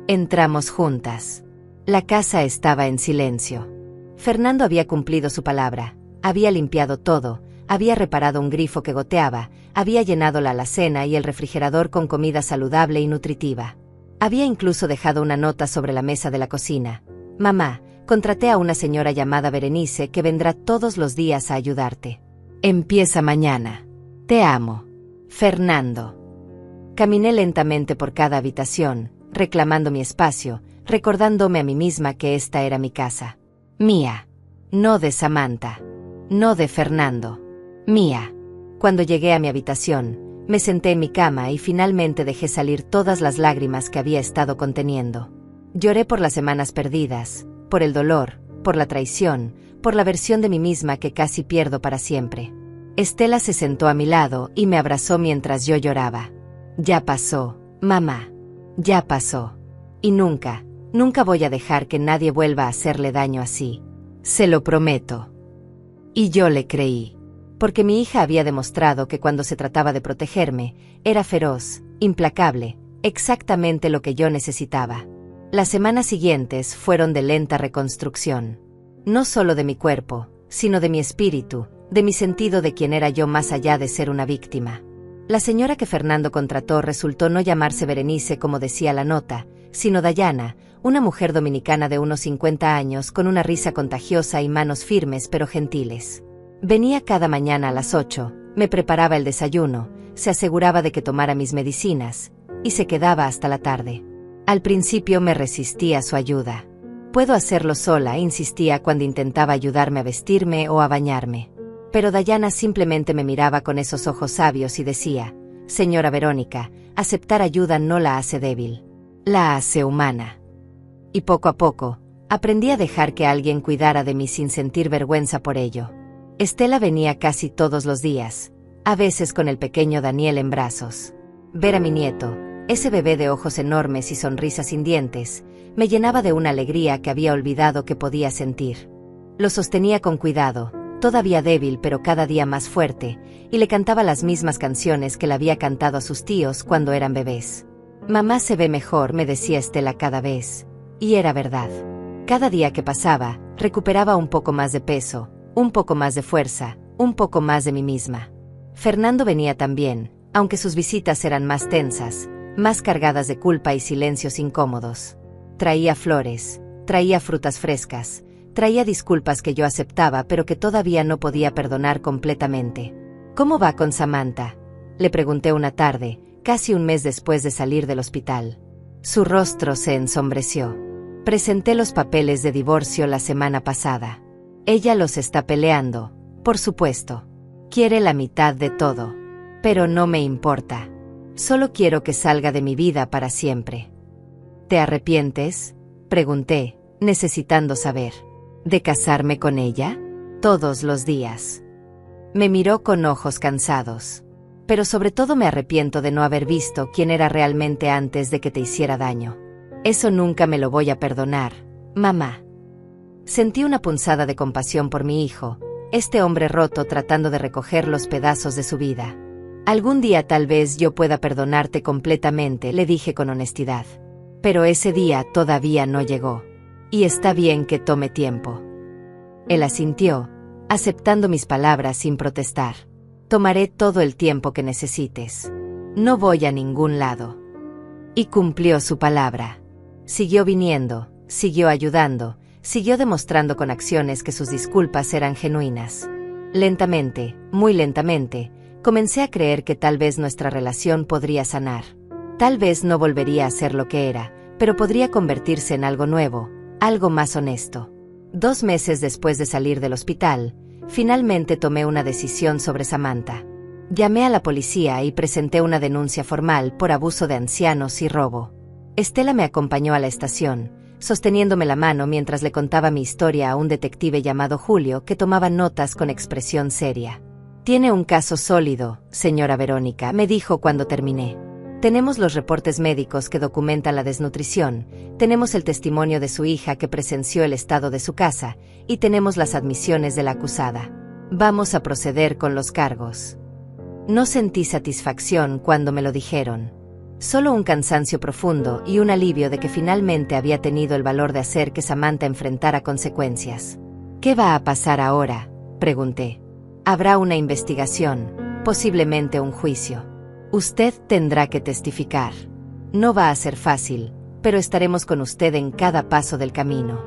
Entramos juntas. La casa estaba en silencio. Fernando había cumplido su palabra, había limpiado todo, había reparado un grifo que goteaba, había llenado la alacena y el refrigerador con comida saludable y nutritiva. Había incluso dejado una nota sobre la mesa de la cocina. Mamá, contraté a una señora llamada Berenice que vendrá todos los días a ayudarte. Empieza mañana. Te amo. Fernando. Caminé lentamente por cada habitación, reclamando mi espacio, recordándome a mí misma que esta era mi casa. Mía. No de Samantha. No de Fernando. Mía. Cuando llegué a mi habitación, me senté en mi cama y finalmente dejé salir todas las lágrimas que había estado conteniendo. Lloré por las semanas perdidas, por el dolor, por la traición, por la versión de mí misma que casi pierdo para siempre. Estela se sentó a mi lado y me abrazó mientras yo lloraba. Ya pasó, mamá. Ya pasó. Y nunca, nunca voy a dejar que nadie vuelva a hacerle daño así. Se lo prometo. Y yo le creí. Porque mi hija había demostrado que cuando se trataba de protegerme, era feroz, implacable, exactamente lo que yo necesitaba. Las semanas siguientes fueron de lenta reconstrucción. No solo de mi cuerpo, sino de mi espíritu, de mi sentido de quién era yo más allá de ser una víctima. La señora que Fernando contrató resultó no llamarse Berenice como decía la nota, sino Dayana, una mujer dominicana de unos 50 años con una risa contagiosa y manos firmes pero gentiles. Venía cada mañana a las 8, me preparaba el desayuno, se aseguraba de que tomara mis medicinas, y se quedaba hasta la tarde. Al principio me resistía a su ayuda. Puedo hacerlo sola, insistía cuando intentaba ayudarme a vestirme o a bañarme. Pero Dayana simplemente me miraba con esos ojos sabios y decía, señora Verónica, aceptar ayuda no la hace débil, la hace humana. Y poco a poco, aprendí a dejar que alguien cuidara de mí sin sentir vergüenza por ello. Estela venía casi todos los días, a veces con el pequeño Daniel en brazos. Ver a mi nieto, ese bebé de ojos enormes y sonrisa sin dientes, me llenaba de una alegría que había olvidado que podía sentir. Lo sostenía con cuidado, todavía débil pero cada día más fuerte, y le cantaba las mismas canciones que le había cantado a sus tíos cuando eran bebés. Mamá se ve mejor, me decía Estela cada vez. Y era verdad. Cada día que pasaba, recuperaba un poco más de peso, un poco más de fuerza, un poco más de mí misma. Fernando venía también, aunque sus visitas eran más tensas, más cargadas de culpa y silencios incómodos. Traía flores, traía frutas frescas, traía disculpas que yo aceptaba pero que todavía no podía perdonar completamente. ¿Cómo va con Samantha?, le pregunté una tarde, casi un mes después de salir del hospital. Su rostro se ensombreció. Presenté los papeles de divorcio la semana pasada. Ella los está peleando, por supuesto. Quiere la mitad de todo. Pero no me importa. Solo quiero que salga de mi vida para siempre. ¿Te arrepientes?, pregunté, necesitando saber. ¿De casarme con ella? Todos los días. Me miró con ojos cansados. Pero sobre todo me arrepiento de no haber visto quién era realmente antes de que te hiciera daño. Eso nunca me lo voy a perdonar, mamá. Sentí una punzada de compasión por mi hijo, este hombre roto tratando de recoger los pedazos de su vida. Algún día tal vez yo pueda perdonarte completamente, le dije con honestidad. Pero ese día todavía no llegó. Y está bien que tome tiempo. Él asintió, aceptando mis palabras sin protestar. Tomaré todo el tiempo que necesites. No voy a ningún lado. Y cumplió su palabra. Siguió viniendo, siguió ayudando, siguió demostrando con acciones que sus disculpas eran genuinas. Lentamente, muy lentamente, comencé a creer que tal vez nuestra relación podría sanar. Tal vez no volvería a ser lo que era, pero podría convertirse en algo nuevo, algo más honesto. 2 meses después de salir del hospital, finalmente tomé una decisión sobre Samantha. Llamé a la policía y presenté una denuncia formal por abuso de ancianos y robo. Estela me acompañó a la estación, sosteniéndome la mano mientras le contaba mi historia a un detective llamado Julio que tomaba notas con expresión seria. «Tiene un caso sólido, señora Verónica», me dijo cuando terminé. «Tenemos los reportes médicos que documentan la desnutrición, tenemos el testimonio de su hija que presenció el estado de su casa, y tenemos las admisiones de la acusada. Vamos a proceder con los cargos». No sentí satisfacción cuando me lo dijeron. Solo un cansancio profundo y un alivio de que finalmente había tenido el valor de hacer que Samantha enfrentara consecuencias. «¿Qué va a pasar ahora?», pregunté. «Habrá una investigación, posiblemente un juicio. Usted tendrá que testificar. No va a ser fácil, pero estaremos con usted en cada paso del camino».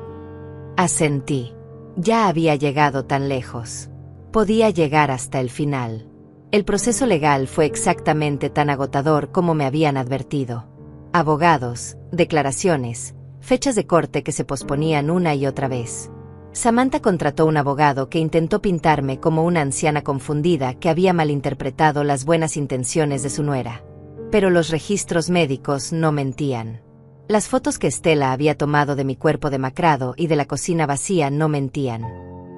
Asentí. Ya había llegado tan lejos. Podía llegar hasta el final. El proceso legal fue exactamente tan agotador como me habían advertido. Abogados, declaraciones, fechas de corte que se posponían una y otra vez. Samantha contrató un abogado que intentó pintarme como una anciana confundida que había malinterpretado las buenas intenciones de su nuera. Pero los registros médicos no mentían. Las fotos que Estela había tomado de mi cuerpo demacrado y de la cocina vacía no mentían.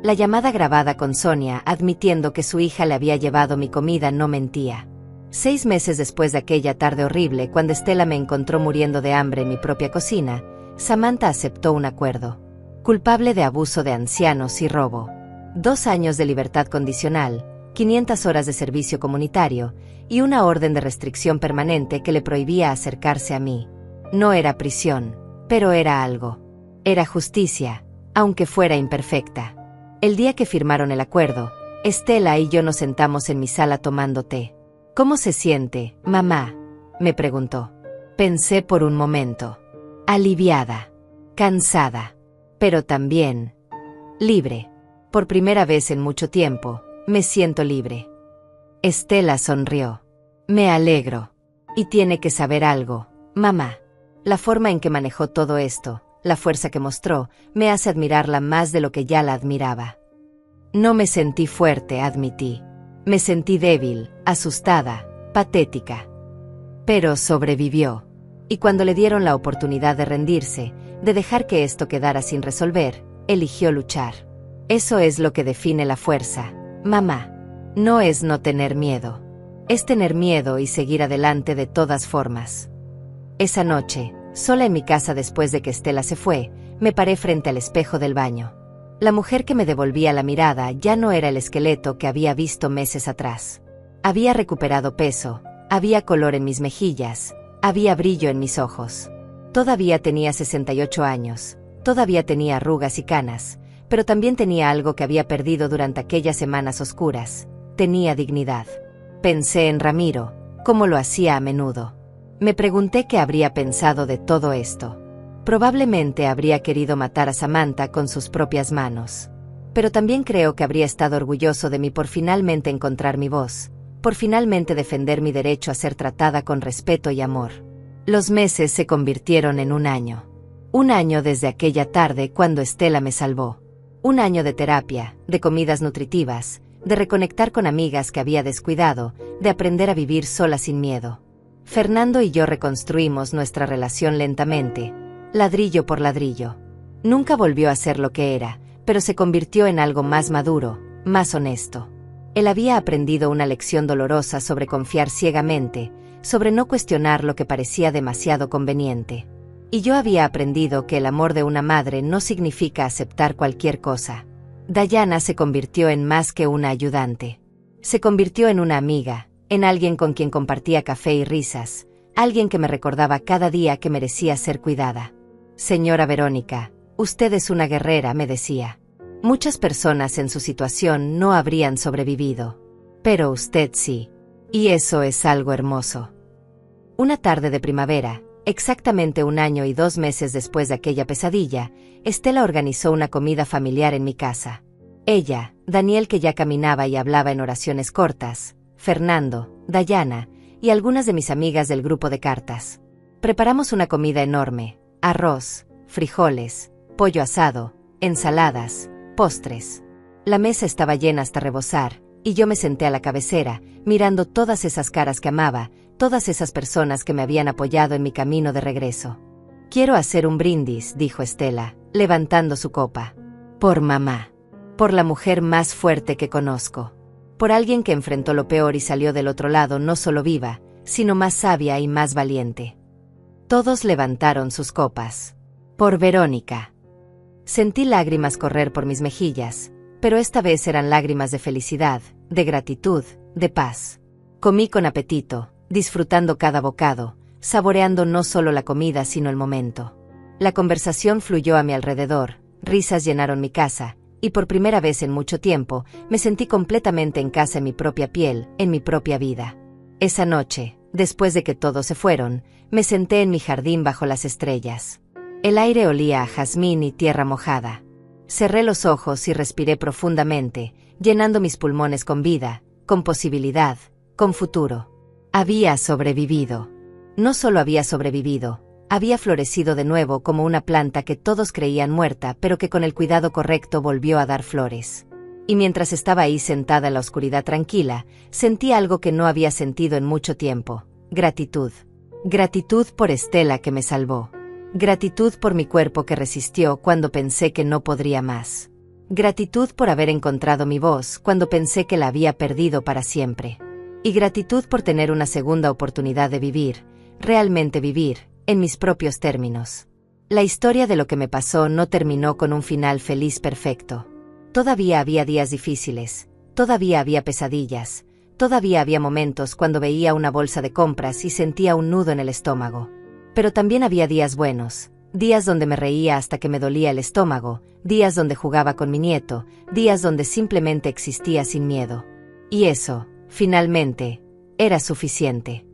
La llamada grabada con Sonia admitiendo que su hija le había llevado mi comida no mentía. 6 meses después de aquella tarde horrible, cuando Estela me encontró muriendo de hambre en mi propia cocina, Samantha aceptó un acuerdo. Culpable de abuso de ancianos y robo. 2 años de libertad condicional, 500 horas de servicio comunitario y una orden de restricción permanente que le prohibía acercarse a mí. No era prisión, pero era algo. Era justicia, aunque fuera imperfecta. El día que firmaron el acuerdo, Estela y yo nos sentamos en mi sala tomando té. «¿Cómo se siente, mamá?», me preguntó. Pensé por un momento. Aliviada, cansada, pero también libre. Por primera vez en mucho tiempo, me siento libre. Estela sonrió. «Me alegro. Y tiene que saber algo, mamá. La forma en que manejó todo esto, la fuerza que mostró, me hace admirarla más de lo que ya la admiraba. No me sentí fuerte», admití. Me sentí débil, asustada, patética. Pero sobrevivió. Y cuando le dieron la oportunidad de rendirse, de dejar que esto quedara sin resolver, eligió luchar. Eso es lo que define la fuerza, mamá. No es no tener miedo. Es tener miedo y seguir adelante de todas formas. Esa noche, sola en mi casa después de que Estela se fue, me paré frente al espejo del baño. La mujer que me devolvía la mirada ya no era el esqueleto que había visto meses atrás. Había recuperado peso, había color en mis mejillas, había brillo en mis ojos. Todavía tenía 68 años, todavía tenía arrugas y canas, pero también tenía algo que había perdido durante aquellas semanas oscuras. Tenía dignidad. Pensé en Ramiro, como lo hacía a menudo. Me pregunté qué habría pensado de todo esto. Probablemente habría querido matar a Samantha con sus propias manos. Pero también creo que habría estado orgulloso de mí por finalmente encontrar mi voz, por finalmente defender mi derecho a ser tratada con respeto y amor. Los meses se convirtieron en un año. Un año desde aquella tarde cuando Estela me salvó. Un año de terapia, de comidas nutritivas, de reconectar con amigas que había descuidado, de aprender a vivir sola sin miedo. Fernando y yo reconstruimos nuestra relación lentamente, ladrillo por ladrillo. Nunca volvió a ser lo que era, pero se convirtió en algo más maduro, más honesto. Él había aprendido una lección dolorosa sobre confiar ciegamente, sobre no cuestionar lo que parecía demasiado conveniente. Y yo había aprendido que el amor de una madre no significa aceptar cualquier cosa. Dayana se convirtió en más que una ayudante. Se convirtió en una amiga, en alguien con quien compartía café y risas, alguien que me recordaba cada día que merecía ser cuidada. «Señora Verónica, usted es una guerrera», me decía. «Muchas personas en su situación no habrían sobrevivido. Pero usted sí. Y eso es algo hermoso». Una tarde de primavera, exactamente 1 año y 2 meses después de aquella pesadilla, Estela organizó una comida familiar en mi casa. Ella, Daniel que ya caminaba y hablaba en oraciones cortas, Fernando, Dayana y algunas de mis amigas del grupo de cartas. Preparamos una comida enorme, arroz, frijoles, pollo asado, ensaladas, postres. La mesa estaba llena hasta rebosar, y yo me senté a la cabecera, mirando todas esas caras que amaba, todas esas personas que me habían apoyado en mi camino de regreso. «Quiero hacer un brindis», dijo Estela, levantando su copa. «Por mamá. Por la mujer más fuerte que conozco. Por alguien que enfrentó lo peor y salió del otro lado no solo viva, sino más sabia y más valiente». Todos levantaron sus copas. «Por Verónica». Sentí lágrimas correr por mis mejillas, pero esta vez eran lágrimas de felicidad, de gratitud, de paz. Comí con apetito, disfrutando cada bocado, saboreando no solo la comida sino el momento. La conversación fluyó a mi alrededor, risas llenaron mi casa, y por primera vez en mucho tiempo me sentí completamente en casa en mi propia piel, en mi propia vida. Esa noche, después de que todos se fueron, me senté en mi jardín bajo las estrellas. El aire olía a jazmín y tierra mojada. Cerré los ojos y respiré profundamente, llenando mis pulmones con vida, con posibilidad, con futuro. Había sobrevivido. No solo había sobrevivido, había florecido de nuevo como una planta que todos creían muerta, pero que con el cuidado correcto volvió a dar flores. Y mientras estaba ahí sentada en la oscuridad tranquila, sentí algo que no había sentido en mucho tiempo: gratitud. Gratitud por Estela que me salvó. Gratitud por mi cuerpo que resistió cuando pensé que no podría más. Gratitud por haber encontrado mi voz cuando pensé que la había perdido para siempre. Y gratitud por tener una segunda oportunidad de vivir, realmente vivir, en mis propios términos. La historia de lo que me pasó no terminó con un final feliz perfecto. Todavía había días difíciles, todavía había pesadillas, todavía había momentos cuando veía una bolsa de compras y sentía un nudo en el estómago. Pero también había días buenos, días donde me reía hasta que me dolía el estómago, días donde jugaba con mi nieto, días donde simplemente existía sin miedo. Y eso, finalmente, era suficiente.